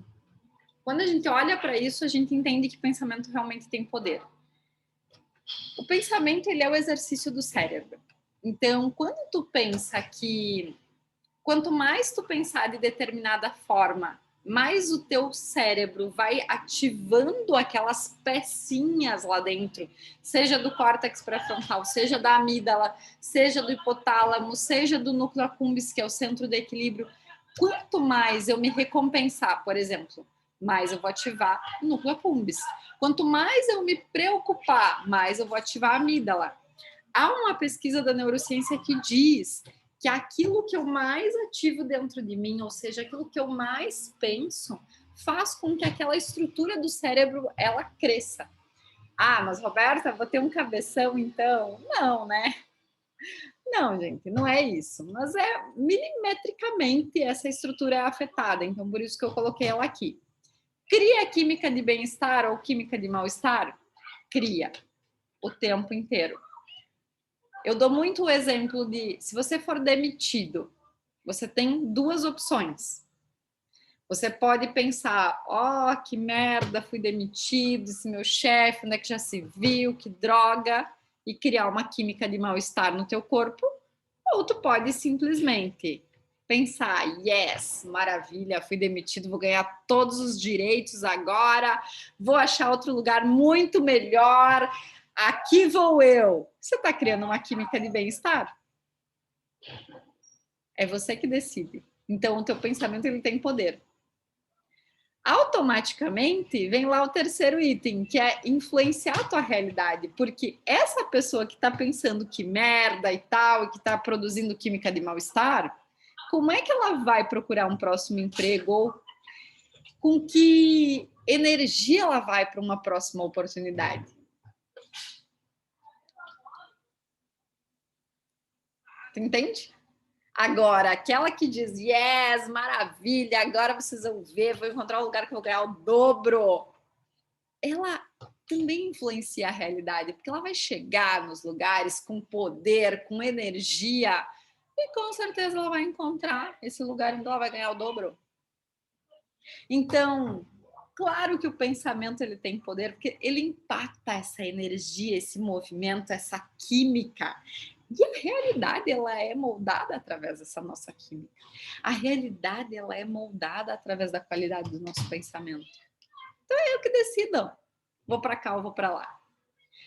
quando a gente olha para isso, a gente entende que o pensamento realmente tem poder. O pensamento, ele é o exercício do cérebro. Então, quando tu pensa que quanto mais tu pensar de determinada forma, mais o teu cérebro vai ativando aquelas pecinhas lá dentro, seja do córtex pré-frontal, seja da amígdala, seja do hipotálamo, seja do núcleo accumbens, que é o centro de equilíbrio. Quanto mais eu me recompensar, por exemplo, mais eu vou ativar o núcleo accumbens. Quanto mais eu me preocupar, mais eu vou ativar a amígdala. Há uma pesquisa da neurociência que diz que aquilo que eu mais ativo dentro de mim, ou seja, aquilo que eu mais penso, faz com que aquela estrutura do cérebro, ela cresça. Ah, mas Roberta, vou ter um cabeção então? Não, né? Não, gente, não é isso. Mas é milimetricamente essa estrutura é afetada, então por isso que eu coloquei ela aqui. Cria química de bem-estar ou química de mal-estar? Cria o tempo inteiro. Eu dou muito o exemplo de, se você for demitido, você tem 2 opções. Você pode pensar, ó, que merda, fui demitido, esse meu chefe, onde é que já se viu, que droga, e criar uma química de mal-estar no teu corpo. Ou tu pode simplesmente pensar, yes, maravilha, fui demitido, vou ganhar todos os direitos agora, vou achar outro lugar muito melhor, aqui vou eu. Você está criando uma química de bem-estar? É você que decide. Então, o teu pensamento ele tem poder. Automaticamente, vem lá o 3º item, que é influenciar a tua realidade. Porque essa pessoa que está pensando que merda e tal, e que está produzindo química de mal-estar, como é que ela vai procurar um próximo emprego? Ou com que energia ela vai para uma próxima oportunidade? Tu entende? Agora, aquela que diz, yes, maravilha, agora vocês vão ver, vou encontrar um lugar que eu vou ganhar o dobro. Ela também influencia a realidade, porque ela vai chegar nos lugares com poder, com energia, e com certeza ela vai encontrar esse lugar onde ela vai ganhar o dobro. Então, claro que o pensamento ele tem poder, porque ele impacta essa energia, esse movimento, essa química. E a realidade, ela é moldada através dessa nossa química. A realidade, ela é moldada através da qualidade do nosso pensamento. Então, é eu que decido. Vou para cá ou vou para lá.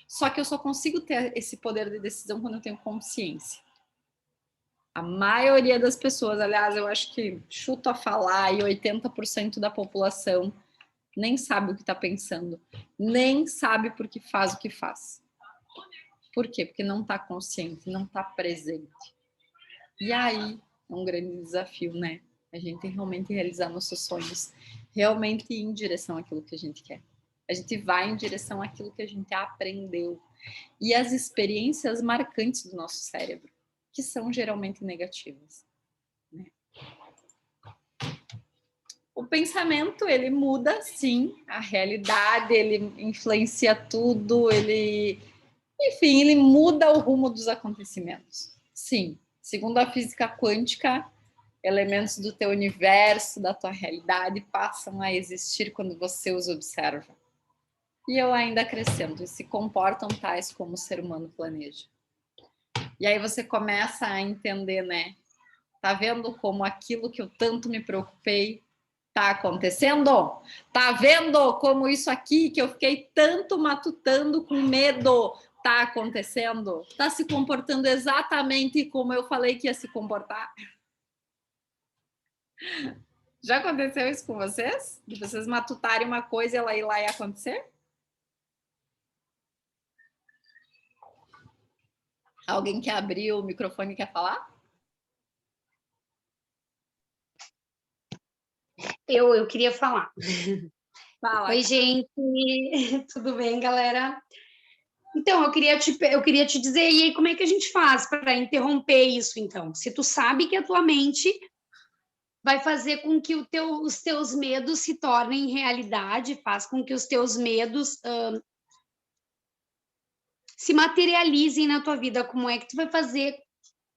Só que eu só consigo ter esse poder de decisão quando eu tenho consciência. A maioria das pessoas, aliás, eu acho que chuto a falar, e 80% da população nem sabe o que está pensando, nem sabe por que faz o que faz. Por quê? Porque não está consciente, não está presente. E aí é um grande desafio, né? A gente realmente realizar nossos sonhos, realmente ir em direção àquilo que a gente quer. A gente vai em direção àquilo que a gente aprendeu. E as experiências marcantes do nosso cérebro, que são geralmente negativas. Né? O pensamento, ele muda, sim, a realidade, ele influencia tudo, enfim, ele muda o rumo dos acontecimentos. Sim, segundo a física quântica, elementos do teu universo, da tua realidade, passam a existir quando você os observa. E eu ainda acrescento, e se comportam tais como o ser humano planeja. E aí você começa a entender, né? Tá vendo como aquilo que eu tanto me preocupei tá acontecendo? Tá vendo como isso aqui que eu fiquei tanto matutando com medo tá acontecendo? Tá se comportando exatamente como eu falei que ia se comportar? Já aconteceu isso com vocês? De vocês matutarem uma coisa e ela ir lá e acontecer? Alguém quer abrir o microfone e quer falar? Eu queria falar. Fala. Oi, gente. Tudo bem, galera? Então, eu queria te dizer, e aí, como é que a gente faz para interromper isso, então? Se tu sabe que a tua mente vai fazer com que os teus medos se tornem realidade, faz com que os teus medos se materializem na tua vida, como é que tu vai fazer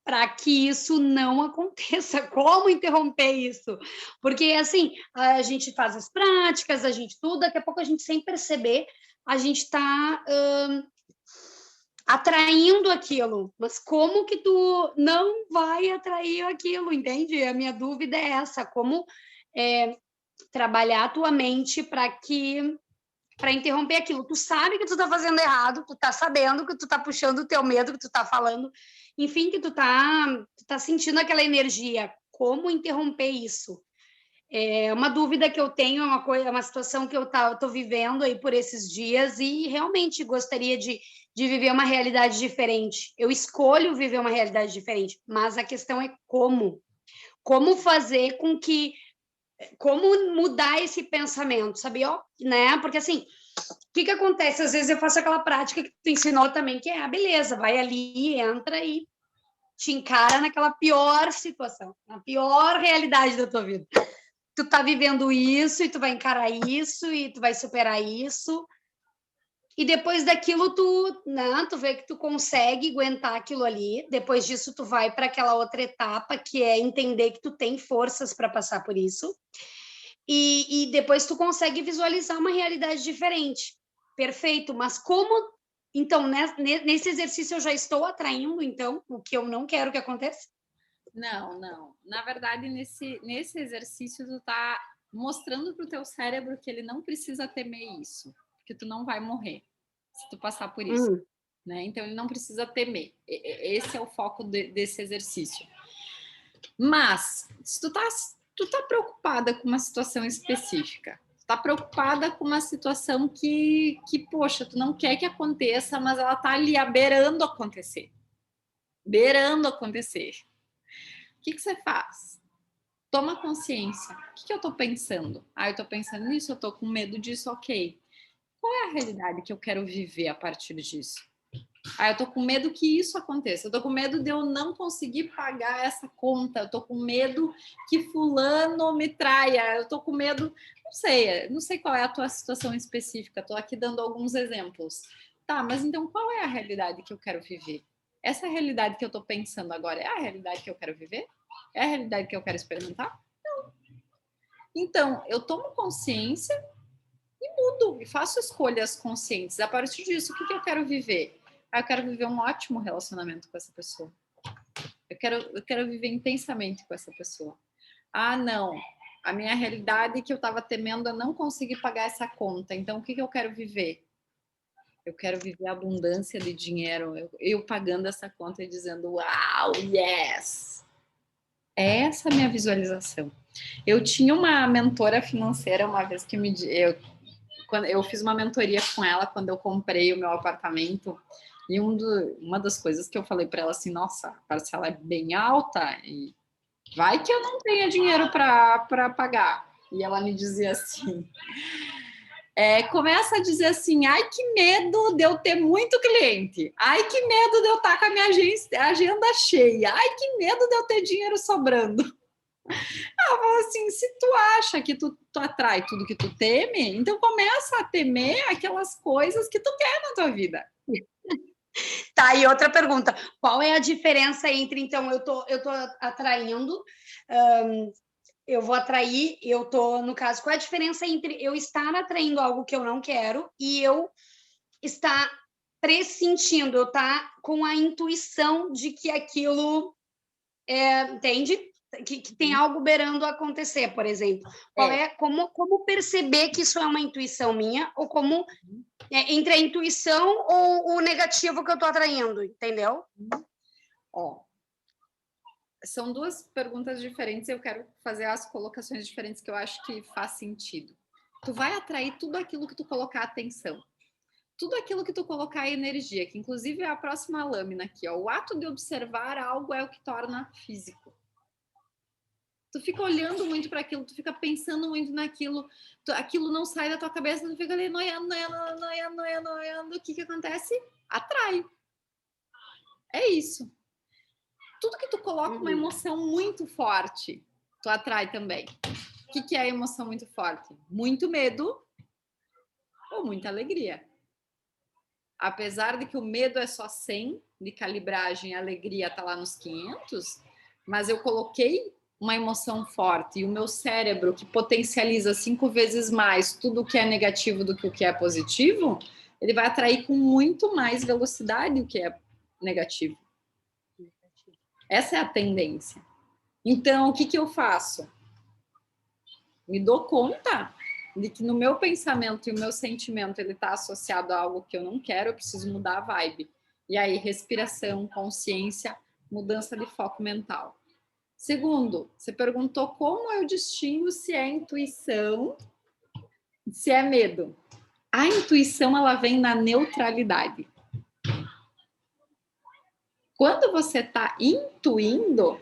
para que isso não aconteça? Como interromper isso? Porque, assim, a gente faz as práticas, a gente tudo, daqui a pouco a gente, sem perceber, a gente está atraindo aquilo. Mas como que tu não vai atrair aquilo, entende? A minha dúvida é essa, como trabalhar a tua mente para interromper aquilo. Tu sabe que tu tá fazendo errado, tu tá sabendo que tu tá puxando o teu medo, que tu tá falando, enfim, que tu tá sentindo aquela energia. Como interromper isso? É uma dúvida que eu tenho, é uma situação que eu tô vivendo aí por esses dias e realmente gostaria de viver uma realidade diferente. Eu escolho viver uma realidade diferente, mas a questão é como. Como fazer com que como mudar esse pensamento, sabe? Ó, né? Porque assim, o que acontece? Às vezes eu faço aquela prática que tu ensinou também, que é, beleza, vai ali, entra e te encara naquela pior situação, na pior realidade da tua vida. Tu tá vivendo isso e tu vai encarar isso e tu vai superar isso. E depois daquilo tu vê que tu consegue aguentar aquilo ali. Depois disso tu vai para aquela outra etapa que é entender que tu tem forças para passar por isso. E depois tu consegue visualizar uma realidade diferente. Perfeito, mas como... Então, nesse exercício eu já estou atraindo, então, o que eu não quero que aconteça? Não. Na verdade, nesse exercício, tu tá mostrando pro teu cérebro que ele não precisa temer isso, porque tu não vai morrer se tu passar por isso, né? Então, ele não precisa temer. Esse é o foco desse exercício. Mas, se tu tá preocupada com uma situação específica, tu tá preocupada com uma situação que, poxa, tu não quer que aconteça, mas ela tá ali beirando acontecer. Beirando acontecer. O que você faz? Toma consciência. O que eu estou pensando? Eu estou pensando nisso, eu estou com medo disso, ok. Qual é a realidade que eu quero viver a partir disso? Eu estou com medo que isso aconteça. Eu estou com medo de eu não conseguir pagar essa conta. Eu estou com medo que fulano me traia. Eu estou com medo... Não sei qual é a tua situação específica. Estou aqui dando alguns exemplos. Tá, mas então qual é a realidade que eu quero viver? Essa realidade que eu estou pensando agora é a realidade que eu quero viver? É a realidade que eu quero experimentar? Não. Então, eu tomo consciência e mudo, e faço escolhas conscientes. A partir disso, o que eu quero viver? Eu quero viver um ótimo relacionamento com essa pessoa. Eu quero viver intensamente com essa pessoa. Ah, não. A minha realidade que eu estava temendo é não conseguir pagar essa conta. Então, o que eu quero viver? Eu quero viver a abundância de dinheiro. Eu pagando essa conta e dizendo, uau, yes! Essa é a minha visualização. Eu tinha uma mentora financeira uma vez que quando eu fiz uma mentoria com ela quando eu comprei o meu apartamento. E uma das coisas que eu falei para ela assim, nossa, a parcela é bem alta e vai que eu não tenha dinheiro para pagar. E ela me dizia assim, começa a dizer assim, ai que medo de eu ter muito cliente, ai que medo de eu estar com a minha agenda cheia, ai que medo de eu ter dinheiro sobrando. Ela fala assim, se tu acha que tu atrai tudo que tu teme, então começa a temer aquelas coisas que tu quer na tua vida. Tá, e outra pergunta, qual é a diferença entre, então, eu tô atraindo, eu vou atrair, no caso, qual é a diferença entre eu estar atraindo algo que eu não quero e eu estar pressentindo, eu estar com a intuição de que aquilo, entende? Que tem algo beirando acontecer, por exemplo. Como perceber que isso é uma intuição minha ou como entre a intuição ou o negativo que eu estou atraindo, entendeu? Ó, são duas perguntas diferentes. Eu quero fazer as colocações diferentes que eu acho que faz sentido. Tu vai atrair tudo aquilo que tu colocar atenção. Tudo aquilo que tu colocar energia, que inclusive é a próxima lâmina aqui, ó. O ato de observar algo é o que torna físico. Tu fica olhando muito para aquilo, tu fica pensando muito naquilo, aquilo não sai da tua cabeça, tu fica ali noiando. O que acontece? Atrai. É isso. Tudo que tu coloca uma emoção muito forte, tu atrai também. O que é a emoção muito forte? Muito medo ou muita alegria. Apesar de que o medo é só 100 de calibragem, a alegria tá lá nos 500, mas eu coloquei uma emoção forte e o meu cérebro, que potencializa 5 vezes mais tudo que é negativo do que o que é positivo, ele vai atrair com muito mais velocidade o que é negativo. Essa é a tendência. Então, o que eu faço? Me dou conta de que no meu pensamento e o meu sentimento ele está associado a algo que eu não quero, eu preciso mudar a vibe. E aí, respiração, consciência, mudança de foco mental. Segundo, você perguntou como eu distingo se é intuição, se é medo. A intuição, ela vem na neutralidade. Quando você está intuindo,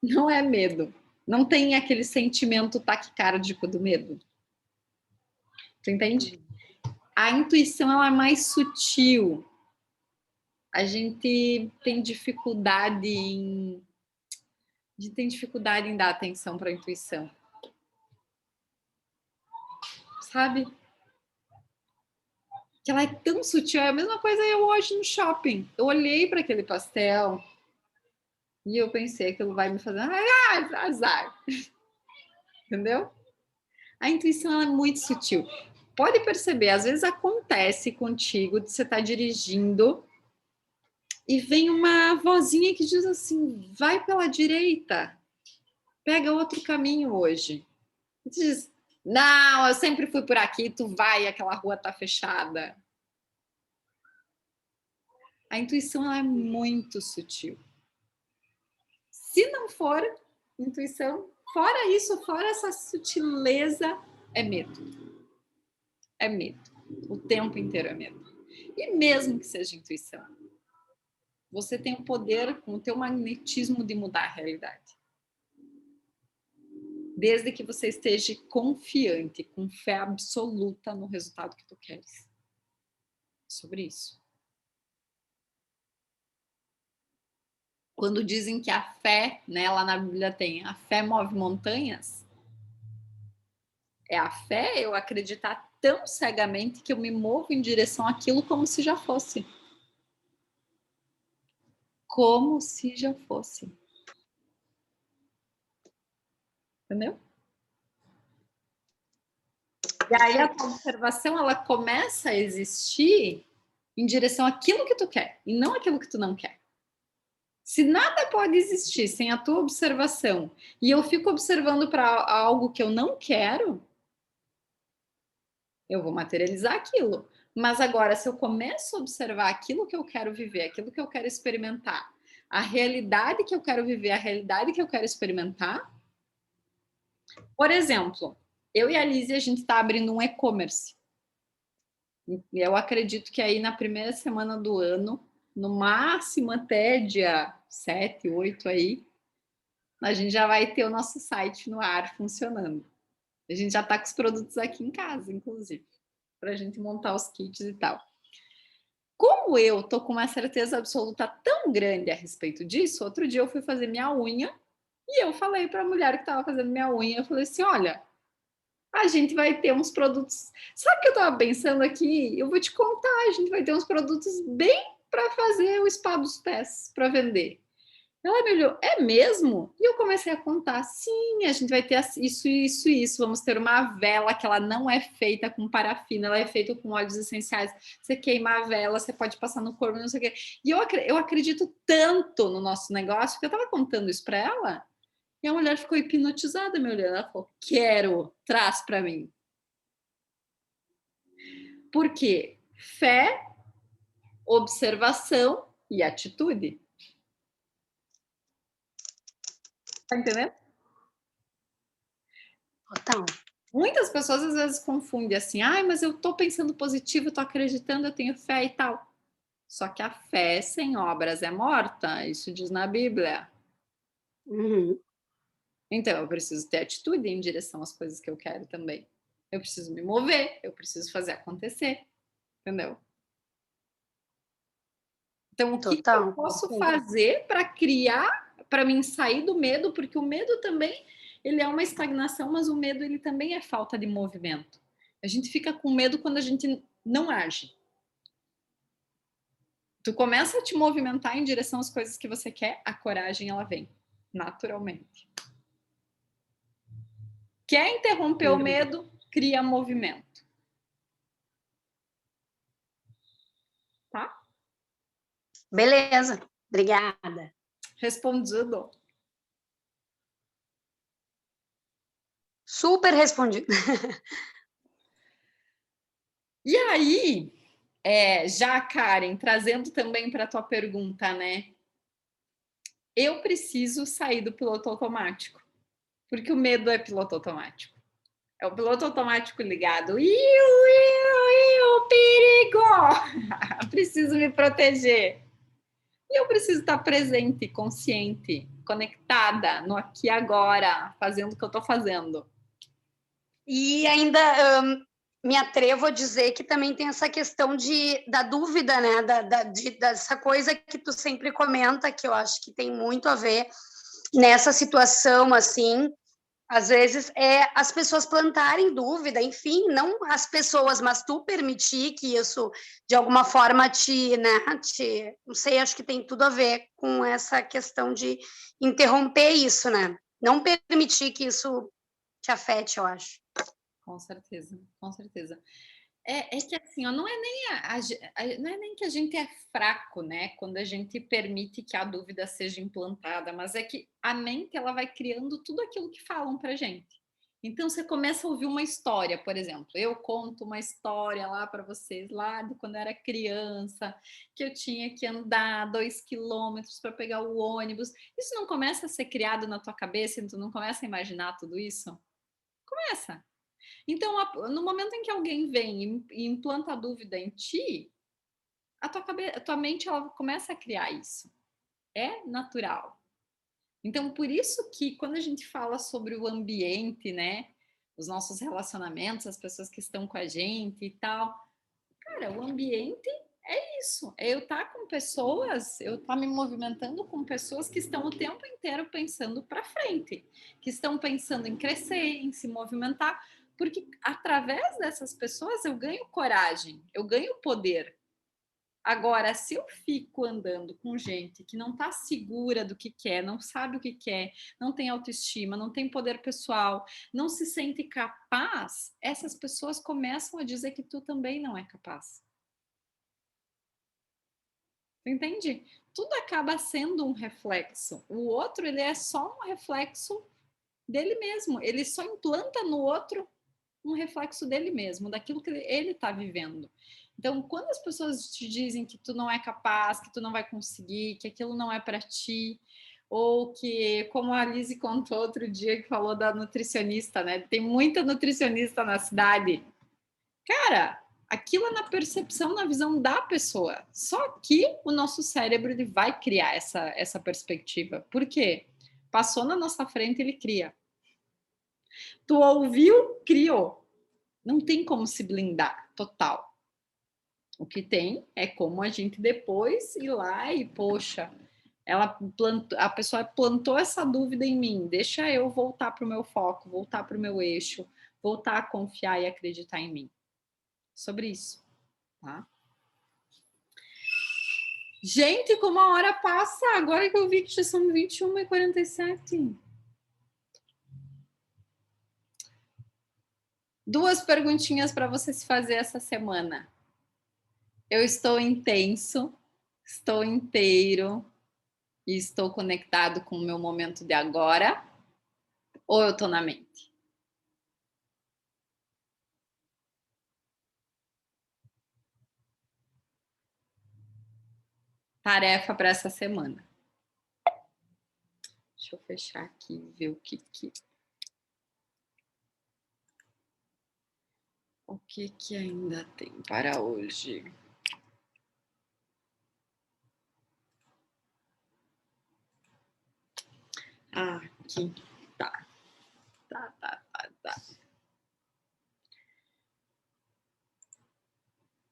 não é medo. Não tem aquele sentimento taquicárdico do medo. Tu entende? A intuição, ela é mais sutil. A gente tem dificuldade em dar atenção para a intuição. Sabe? Que ela é tão sutil. É a mesma coisa eu hoje no shopping. Eu olhei para aquele pastel e eu pensei que aquilo vai me fazer azar. Entendeu? A intuição ela é muito sutil. Pode perceber, às vezes acontece contigo de você estar dirigindo e vem uma vozinha que diz assim, vai pela direita, pega outro caminho hoje. E tu diz, não, eu sempre fui por aqui, tu vai, aquela rua tá fechada. A intuição ela é muito sutil. Se não for intuição, fora isso, fora essa sutileza, é medo. É medo. O tempo inteiro é medo. E mesmo que seja intuição, você tem o poder, com o teu magnetismo, de mudar a realidade. Desde que você esteja confiante, com fé absoluta no resultado que tu queres. Sobre isso. Quando dizem que a fé, né, lá na Bíblia tem, a fé move montanhas, é a fé eu acreditar tão cegamente que eu me movo em direção àquilo como se já fosse. Como se já fosse. Entendeu? E aí a tua observação, ela começa a existir em direção àquilo que tu quer e não àquilo que tu não quer. Se nada pode existir sem a tua observação e eu fico observando para algo que eu não quero, eu vou materializar aquilo. Mas agora, se eu começo a observar aquilo que eu quero viver, aquilo que eu quero experimentar, a realidade que eu quero viver, a realidade que eu quero experimentar. Por exemplo, eu e a Lizzie, a gente está abrindo um e-commerce. E eu acredito que aí na primeira semana do ano, no máximo até dia 7, 8 aí, a gente já vai ter o nosso site no ar funcionando. A gente já está com os produtos aqui em casa, inclusive, para a gente montar os kits e tal. Como eu tô com uma certeza absoluta tão grande a respeito disso, outro dia eu fui fazer minha unha e eu falei para a mulher que estava fazendo minha unha, eu falei assim, olha, a gente vai ter uns produtos... Sabe o que eu estava pensando aqui? Eu vou te contar, a gente vai ter uns produtos bem para fazer o spa dos pés, para vender. Ela me olhou, é mesmo? E eu comecei a contar, sim, a gente vai ter isso, isso, isso. Vamos ter uma vela que ela não é feita com parafina, ela é feita com óleos essenciais. Você queima a vela, você pode passar no corpo, não sei o quê. E eu acredito tanto no nosso negócio, que eu estava contando isso para ela, e a mulher ficou hipnotizada me olhando. Ela falou, quero, traz para mim. Por quê? Fé, observação e atitude. Tá entendendo? Total. Muitas pessoas às vezes confundem assim, mas eu tô pensando positivo, eu tô acreditando, eu tenho fé e tal. Só que a fé sem obras é morta, isso diz na Bíblia. Uhum. Então eu preciso ter atitude em direção às coisas que eu quero também. Eu preciso me mover, eu preciso fazer acontecer, entendeu? Então, o que eu posso fazer para criar, para mim sair do medo? Porque o medo também, ele é uma estagnação, mas o medo, ele também é falta de movimento. A gente fica com medo quando a gente não age. Tu começa a te movimentar em direção às coisas que você quer, a coragem, ela vem, naturalmente. Quer interromper o medo? Cria movimento. Tá? Beleza, obrigada. Respondido. Super respondido. E aí, já, Karen, trazendo também para a tua pergunta, né? Eu preciso sair do piloto automático, porque o medo é piloto automático. É o piloto automático ligado. Perigo! Preciso me proteger. E eu preciso estar presente, consciente, conectada no aqui e agora, fazendo o que eu estou fazendo. E ainda me atrevo a dizer que também tem essa questão da dúvida, né? Dessa coisa que tu sempre comenta, que eu acho que tem muito a ver nessa situação, assim. Às vezes é as pessoas plantarem dúvida, enfim, não as pessoas, mas tu permitir que isso, de alguma forma, não sei, acho que tem tudo a ver com essa questão de interromper isso, né? Não permitir que isso te afete, eu acho. Com certeza, com certeza. É que assim, ó, não é nem que a gente é fraco, né? Quando a gente permite que a dúvida seja implantada, mas é que a mente ela vai criando tudo aquilo que falam pra gente. Então você começa a ouvir uma história, por exemplo, eu conto uma história lá para vocês, lá de quando eu era criança, que eu tinha que andar 2 quilômetros para pegar o ônibus. Isso não começa a ser criado na tua cabeça, e tu não começa a imaginar tudo isso? Começa. Então, no momento em que alguém vem e implanta a dúvida em ti, a tua mente ela começa a criar isso. É natural. Então, por isso que quando a gente fala sobre o ambiente, né, os nossos relacionamentos, as pessoas que estão com a gente e tal, cara, o ambiente é isso. É eu estar com pessoas, eu estar me movimentando com pessoas que estão o tempo inteiro pensando para frente, que estão pensando em crescer, em se movimentar, porque através dessas pessoas eu ganho coragem, eu ganho poder. Agora, se eu fico andando com gente que não está segura do que quer, não sabe o que quer, não tem autoestima, não tem poder pessoal, não se sente capaz, essas pessoas começam a dizer que tu também não é capaz. Entende? Tudo acaba sendo um reflexo. O outro, ele é só um reflexo dele mesmo. Ele só implanta no outro um reflexo dele mesmo, daquilo que ele está vivendo. Então, quando as pessoas te dizem que tu não é capaz, que tu não vai conseguir, que aquilo não é para ti, ou que, como a Lizzie contou outro dia, que falou da nutricionista, né? Tem muita nutricionista na cidade. Cara, aquilo é na percepção, na visão da pessoa. Só que o nosso cérebro ele vai criar essa perspectiva. Por quê? Passou na nossa frente, ele cria. Tu ouviu, criou. Não tem como se blindar, total. O que tem é como a gente depois ir lá e, poxa, a pessoa plantou essa dúvida em mim, deixa eu voltar para o meu foco, voltar para o meu eixo, voltar a confiar e acreditar em mim. Sobre isso, tá? Gente, como a hora passa, agora que eu vi que já são 21h47. Duas perguntinhas para você se fazer essa semana. Eu estou intenso, estou inteiro e estou conectado com o meu momento de agora, ou eu estou na mente? Tarefa para essa semana. Deixa eu fechar aqui e ver o que ainda tem para hoje. Aqui. Tá.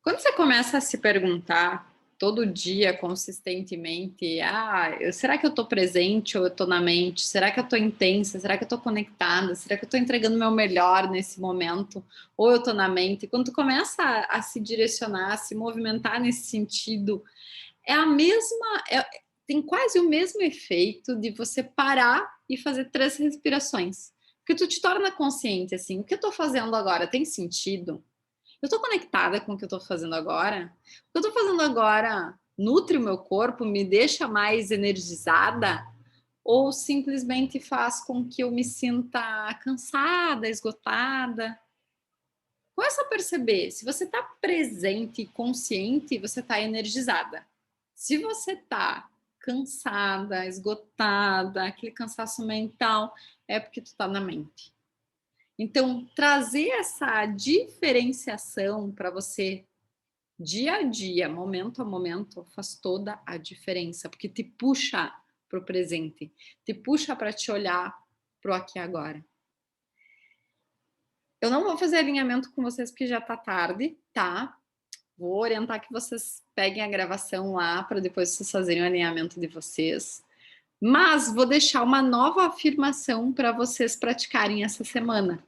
Quando você começa a se perguntar todo dia, consistentemente, será que eu estou presente ou eu estou na mente? Será que eu estou intensa? Será que eu estou conectada? Será que eu estou entregando o meu melhor nesse momento? Ou eu estou na mente? Quando tu começa a se direcionar, a se movimentar nesse sentido, é a mesma... tem quase o mesmo efeito de você parar e fazer 3 respirações. Porque tu te torna consciente, assim, o que eu estou fazendo agora tem sentido? Eu estou conectada com o que eu estou fazendo agora? O que eu estou fazendo agora nutre o meu corpo, me deixa mais energizada? Ou simplesmente faz com que eu me sinta cansada, esgotada? Começa a perceber, se você está presente e consciente, você está energizada. Se você está cansada, esgotada, aquele cansaço mental, é porque tu está na mente. Então, trazer essa diferenciação para você dia a dia, momento a momento, faz toda a diferença, porque te puxa para o presente, te puxa para te olhar para o aqui e agora. Eu não vou fazer alinhamento com vocês porque já está tarde, tá? Vou orientar que vocês peguem a gravação lá para depois vocês fazerem o alinhamento de vocês. Mas vou deixar uma nova afirmação para vocês praticarem essa semana.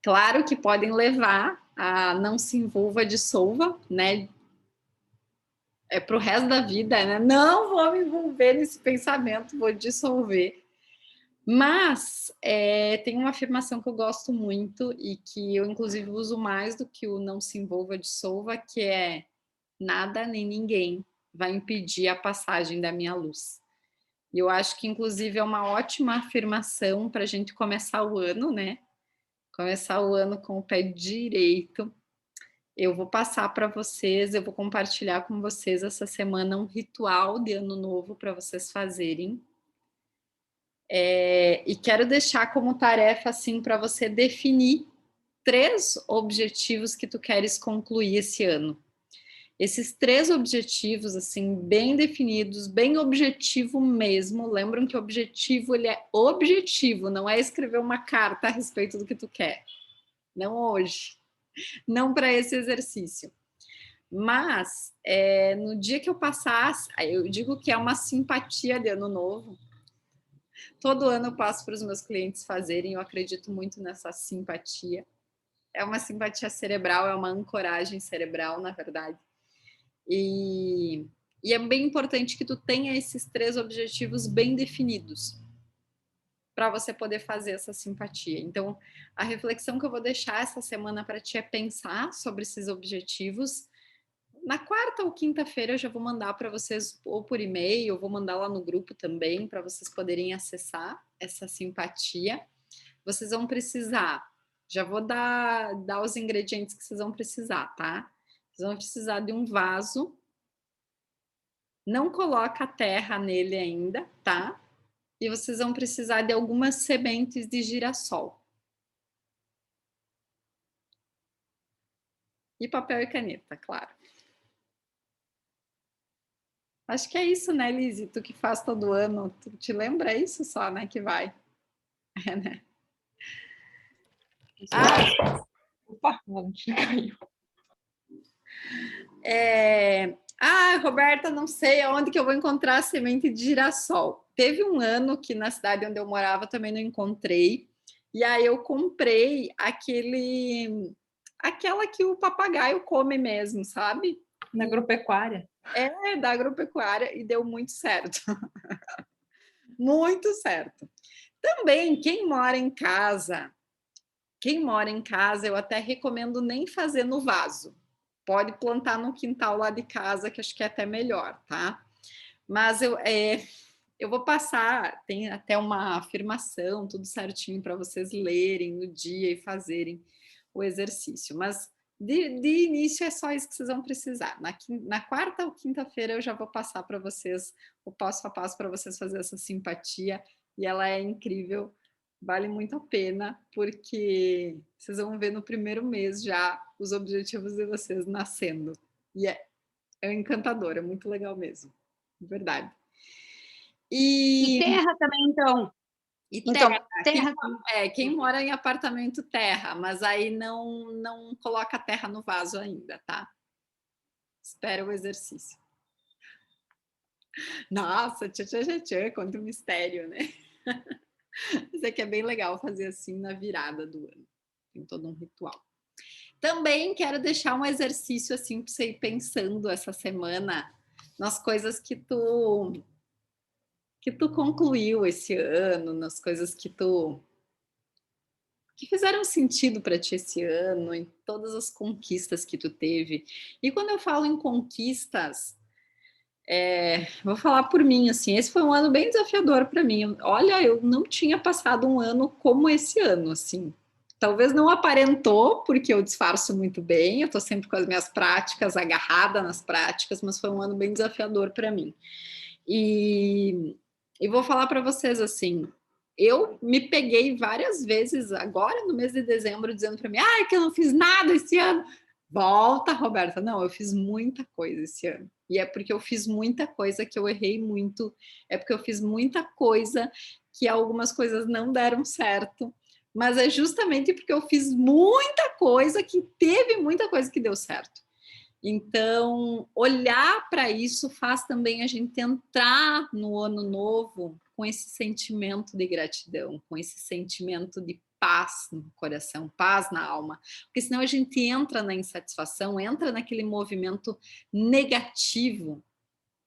Claro que podem levar a não se envolva, dissolva, né? É para o resto da vida, né? Não vou me envolver nesse pensamento, vou dissolver. Mas tem uma afirmação que eu gosto muito e que eu, inclusive, uso mais do que o não se envolva, dissolva, que é nada nem ninguém vai impedir a passagem da minha luz. E eu acho que, inclusive, é uma ótima afirmação para a gente começar o ano, né? Começar o ano com o pé direito. Eu vou passar para vocês, eu vou compartilhar com vocês essa semana um ritual de ano novo para vocês fazerem. E quero deixar como tarefa assim para você definir 3 objetivos que tu queres concluir esse ano. Esses 3 objetivos, assim, bem definidos, bem objetivo mesmo. Lembram que o objetivo, ele é objetivo, não é escrever uma carta a respeito do que tu quer. Não hoje. Não para esse exercício. Mas, no dia que eu passasse, eu digo que é uma simpatia de ano novo. Todo ano eu passo para os meus clientes fazerem, eu acredito muito nessa simpatia. É uma simpatia cerebral, é uma ancoragem cerebral, na verdade. E é bem importante que tu tenha esses 3 objetivos bem definidos para você poder fazer essa simpatia. Então, a reflexão que eu vou deixar essa semana para ti é pensar sobre esses objetivos. Na quarta ou quinta-feira eu já vou mandar para vocês, ou por e-mail, eu vou mandar lá no grupo também, para vocês poderem acessar essa simpatia. Vocês vão precisar, já vou dar os ingredientes que vocês vão precisar, tá? Vocês vão precisar de um vaso. Não coloca a terra nele ainda, tá? E vocês vão precisar de algumas sementes de girassol. E papel e caneta, claro. Acho que é isso, né, Lizzy? Tu que faz todo ano, tu te lembra isso só, né, que vai. É, né? Opa, a lanterna caiu. Roberta, não sei onde que eu vou encontrar a semente de girassol. Teve um ano que na cidade onde eu morava também não encontrei. E aí eu comprei aquela que o papagaio come mesmo, sabe? Na agropecuária. Da agropecuária, e deu muito certo. Muito certo. Também, quem mora em casa, eu até recomendo nem fazer no vaso. Pode plantar no quintal lá de casa, que acho que é até melhor, tá? Mas eu vou passar, tem até uma afirmação, tudo certinho para vocês lerem no dia e fazerem o exercício. Mas de início é só isso que vocês vão precisar. Na quarta ou quinta-feira eu já vou passar para vocês o passo a passo para vocês fazerem essa simpatia, e ela é incrível, vale muito a pena, porque vocês vão ver no primeiro mês já os objetivos de vocês nascendo. E é encantador, é muito legal mesmo, de verdade. E terra também, então. Então, terra. Quem mora em apartamento, terra, mas aí não coloca terra no vaso ainda, tá? Espera o exercício. Nossa, tchê, quanto mistério, né? Isso aqui é bem legal fazer assim na virada do ano. Tem todo um ritual. Também quero deixar um exercício assim para você ir pensando essa semana nas coisas que tu concluiu esse ano, nas coisas que fizeram sentido para ti esse ano, em todas as conquistas que tu teve. E quando eu falo em conquistas, vou falar por mim, assim, esse foi um ano bem desafiador para mim. Olha, eu não tinha passado um ano como esse ano, assim. Talvez não aparentou, porque eu disfarço muito bem, eu estou sempre com as minhas práticas, agarrada nas práticas, mas foi um ano bem desafiador para mim. E vou falar para vocês assim, eu me peguei várias vezes agora no mês de dezembro dizendo para mim, que eu não fiz nada esse ano. Volta, Roberta. Não, eu fiz muita coisa esse ano. E é porque eu fiz muita coisa que eu errei muito, é porque eu fiz muita coisa que algumas coisas não deram certo, mas é justamente porque eu fiz muita coisa que teve muita coisa que deu certo. Então, olhar para isso faz também a gente entrar no ano novo com esse sentimento de gratidão, com esse sentimento de paz no coração, paz na alma, porque senão a gente entra na insatisfação, entra naquele movimento negativo,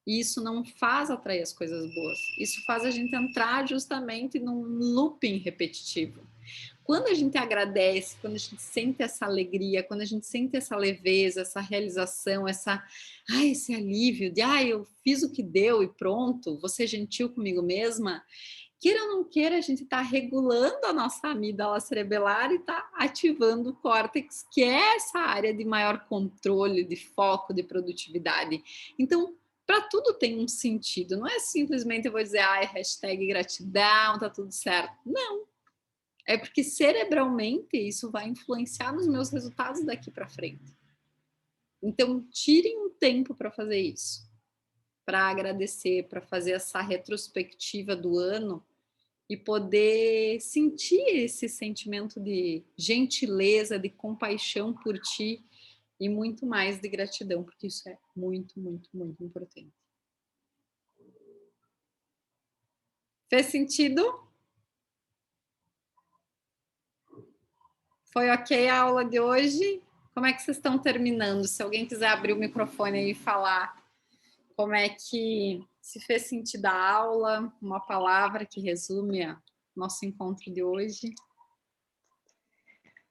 e isso não faz atrair as coisas boas, isso faz a gente entrar justamente num looping repetitivo. Quando a gente agradece, quando a gente sente essa alegria, quando a gente sente essa leveza, essa realização, esse alívio de eu fiz o que deu e pronto, vou ser gentil comigo mesma, queira ou não queira, a gente está regulando a nossa amígdala cerebelar e está ativando o córtex, que é essa área de maior controle, de foco, de produtividade. Então, para tudo tem um sentido, não é simplesmente eu vou dizer, hashtag gratidão, tá tudo certo. Não. É porque cerebralmente isso vai influenciar nos meus resultados daqui para frente. Então, tirem um tempo para fazer isso, para agradecer, para fazer essa retrospectiva do ano e poder sentir esse sentimento de gentileza, de compaixão por ti e muito mais de gratidão, porque isso é muito, muito, muito importante. Fez sentido? Foi ok a aula de hoje? Como é que vocês estão terminando? Se alguém quiser abrir o microfone aí e falar como é que se fez sentido a aula, uma palavra que resume o nosso encontro de hoje.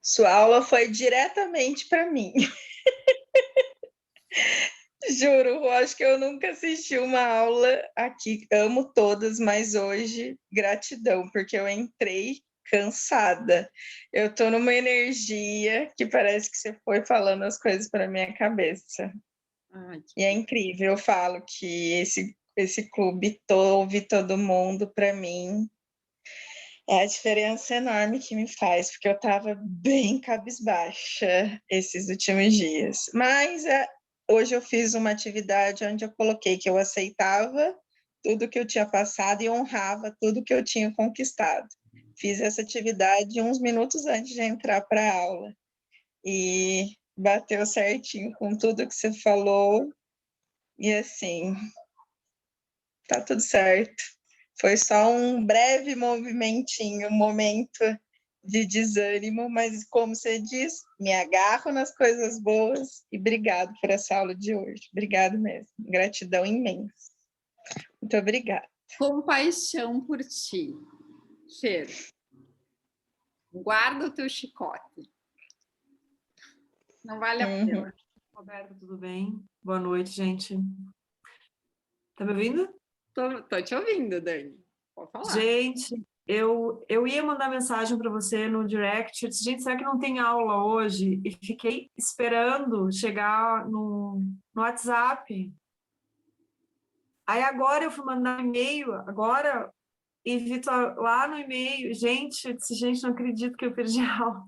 Sua aula foi diretamente para mim. Juro, eu acho que eu nunca assisti uma aula aqui. Amo todas, mas hoje, gratidão, porque eu entrei cansada. Eu tô numa energia que parece que você foi falando as coisas para minha cabeça. Ai, E é incrível, eu falo que esse clube ouve todo mundo, para mim, é a diferença enorme que me faz, porque eu estava bem cabisbaixa esses últimos dias. Mas hoje eu fiz uma atividade onde eu coloquei que eu aceitava tudo que eu tinha passado e honrava tudo que eu tinha conquistado. Fiz essa atividade uns minutos antes de entrar para a aula. E bateu certinho com tudo que você falou. E assim, tá tudo certo. Foi só um breve movimentinho, um momento de desânimo, mas como você diz, me agarro nas coisas boas e obrigado por essa aula de hoje. Obrigado mesmo. Gratidão imensa. Muito obrigada. compaixão por ti. Fer, guarda o teu chicote. Não vale a pena. Roberto, tudo bem? Boa noite, gente. Tá me ouvindo? Tô te ouvindo, Dani. Pode falar. Gente, eu ia mandar mensagem para você no direct. Eu disse, gente, será que não tem aula hoje? E fiquei esperando chegar no WhatsApp. Aí agora eu fui mandar e-mail, agora, e vi lá no e-mail. Gente, eu disse, gente, não acredito que eu perdi a aula.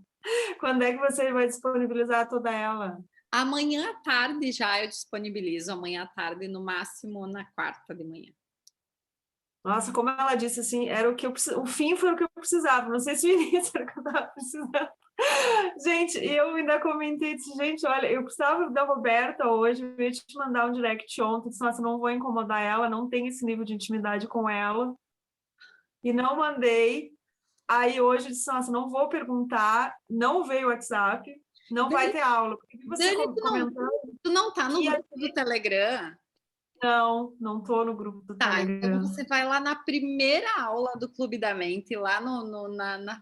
Quando é que você vai disponibilizar toda ela? Amanhã à tarde já eu disponibilizo. Amanhã à tarde, no máximo na quarta de manhã. Nossa, como ela disse assim, era o que eu o fim foi o que eu precisava. Não sei se o início era o que eu estava precisando. Gente, eu ainda comentei, disse, gente, olha, eu precisava da Roberta hoje, eu ia te mandar um direct ontem, disse, nossa, não vou incomodar ela, não tenho esse nível de intimidade com ela. E não mandei. Aí hoje disse, nossa, não vou perguntar, não veio o WhatsApp, não vai ter aula. Porque você comentou. Tu não tá no grupo do Telegram? Não tô no grupo do Telegram. Então você vai lá na primeira aula do Clube da Mente, lá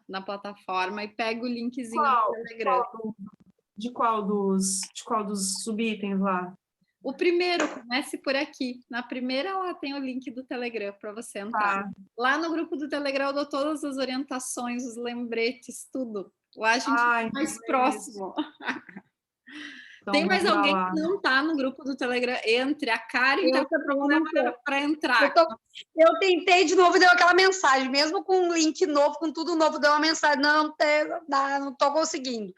na plataforma, e pega o linkzinho do Telegram. De qual dos subitens lá? O primeiro, comece por aqui. Na primeira lá tem o link do Telegram para você entrar. Tá. Lá no grupo do Telegram eu dou todas as orientações, os lembretes, tudo. Lá a gente é mais próximo. Então, tem mais alguém que não está no grupo do Telegram? Entre. A Karen está com problema para entrar. Eu tentei de novo e deu aquela mensagem, mesmo com um link novo, com tudo novo, deu uma mensagem. Não estou conseguindo.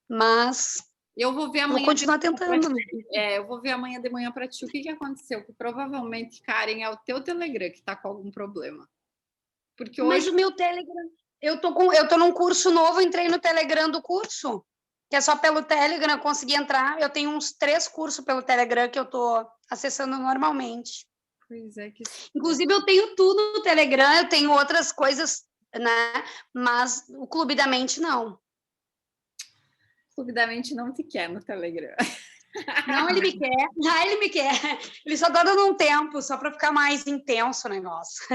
Mas eu vou ver amanhã. Vou continuar tentando. Eu vou ver amanhã de manhã para ti o que aconteceu. Que provavelmente, Karen, é o teu Telegram que está com algum problema. Porque Mas o meu Telegram, eu tô num curso novo, entrei no Telegram do curso, que é só pelo Telegram, eu consegui entrar. Eu tenho uns 3 cursos pelo Telegram que eu tô acessando normalmente. Pois é que... Inclusive, eu tenho tudo no Telegram, eu tenho outras coisas, né? Mas o Clube da Mente, não. O Clube da Mente não te quer no Telegram. Não, ele me quer. Ah, ele me quer. Ele só tá dando um tempo, só para ficar mais intenso o negócio.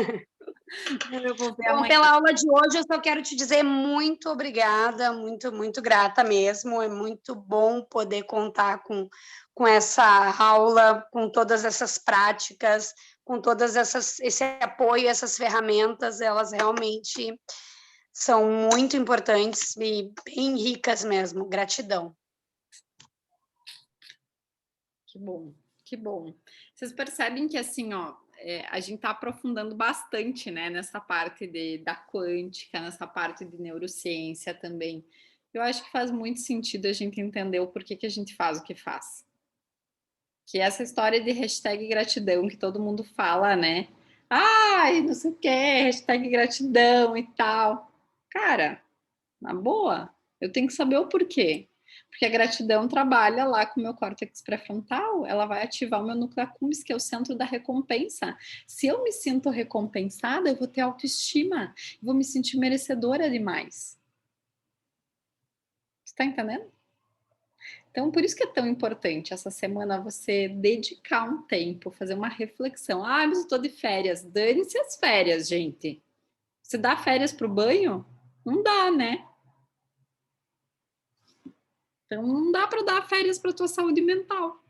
Então, pela aula de hoje, eu só quero te dizer muito obrigada, muito, muito grata mesmo. É muito bom poder contar com essa aula, com todas essas práticas, com todas esse apoio, essas ferramentas, elas realmente são muito importantes e bem ricas mesmo. Gratidão. Que bom, que bom. Vocês percebem que assim, a gente está aprofundando bastante, né, nessa parte da quântica, nessa parte de neurociência também. Eu acho que faz muito sentido a gente entender o porquê que a gente faz o que faz. Que essa história de hashtag gratidão que todo mundo fala, né? Ai, não sei o que, hashtag gratidão e tal. Cara, na boa, eu tenho que saber o porquê. Porque a gratidão trabalha lá com o meu córtex pré-frontal, ela vai ativar o meu núcleo accumbens, que é o centro da recompensa. Se eu me sinto recompensada, eu vou ter autoestima, vou me sentir merecedora demais. Você está entendendo? Então, por isso que é tão importante essa semana você dedicar um tempo, fazer uma reflexão. Ah, mas eu estou de férias. Dane-se as férias, gente. Você dá férias para o banho? Não dá, né? Então, não dá para dar férias para a tua saúde mental.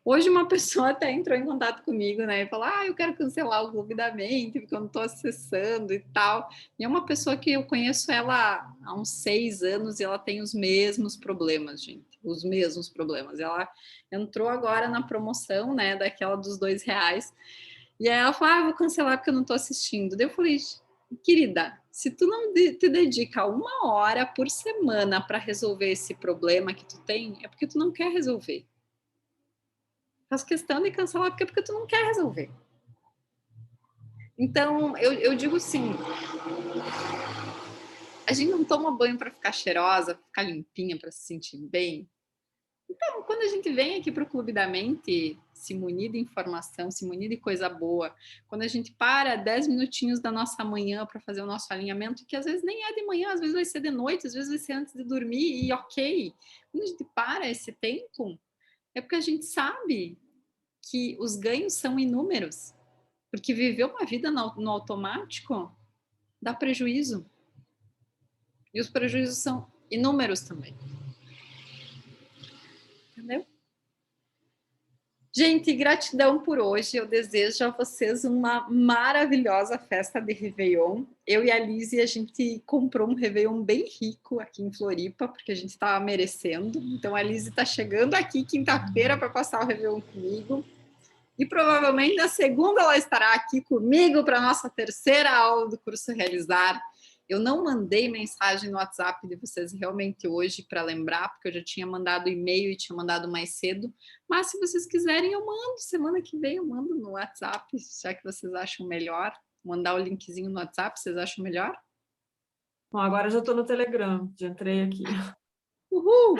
Hoje uma pessoa até entrou em contato comigo, né? E falou, eu quero cancelar o Clube da Mente, porque eu não estou acessando e tal. E é uma pessoa que eu conheço ela há uns 6 anos e ela tem os mesmos problemas, gente. Os mesmos problemas. Ela entrou agora na promoção, né? Daquela dos R$2. E aí ela falou, vou cancelar porque eu não estou assistindo. Daí eu falei, querida, se tu não te dedica 1 hora por semana para resolver esse problema que tu tem, é porque tu não quer resolver. Faz questão de cancelar porque tu não quer resolver. Então, eu digo assim, a gente não toma banho para ficar cheirosa, ficar limpinha, para se sentir bem. Então, quando a gente vem aqui para o Clube da Mente, se munir de informação, se munir de coisa boa, quando a gente para 10 minutinhos da nossa manhã para fazer o nosso alinhamento, que às vezes nem é de manhã, às vezes vai ser de noite, às vezes vai ser antes de dormir, e ok. Quando a gente para esse tempo, é porque a gente sabe que os ganhos são inúmeros, porque viver uma vida no automático dá prejuízo. E os prejuízos são inúmeros também. Entendeu? Gente, gratidão por hoje. Eu desejo a vocês uma maravilhosa festa de Réveillon. Eu e a Lise, a gente comprou um Réveillon bem rico aqui em Floripa, porque a gente estava merecendo. Então, a Lise está chegando aqui quinta-feira para passar o Réveillon comigo. E provavelmente na segunda ela estará aqui comigo para a nossa terceira aula do curso Realizar. Eu não mandei mensagem no WhatsApp de vocês realmente hoje para lembrar, porque eu já tinha mandado e-mail e tinha mandado mais cedo. Mas se vocês quiserem, eu mando. Semana que vem eu mando no WhatsApp, já que vocês acham melhor. Mandar o linkzinho no WhatsApp, vocês acham melhor? Bom, agora já estou no Telegram, já entrei aqui. Uhul!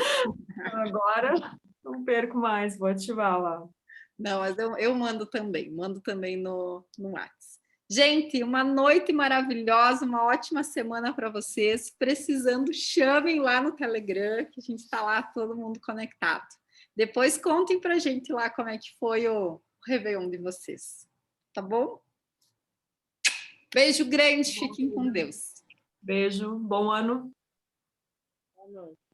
Agora não perco mais, vou ativar lá. Não, mas eu mando também no WhatsApp. Gente, uma noite maravilhosa, uma ótima semana para vocês. Precisando, chamem lá no Telegram, que a gente está lá todo mundo conectado. Depois contem para a gente lá como é que foi o Réveillon de vocês. Tá bom? Beijo grande, fiquem com Deus. Beijo, bom ano. Boa noite.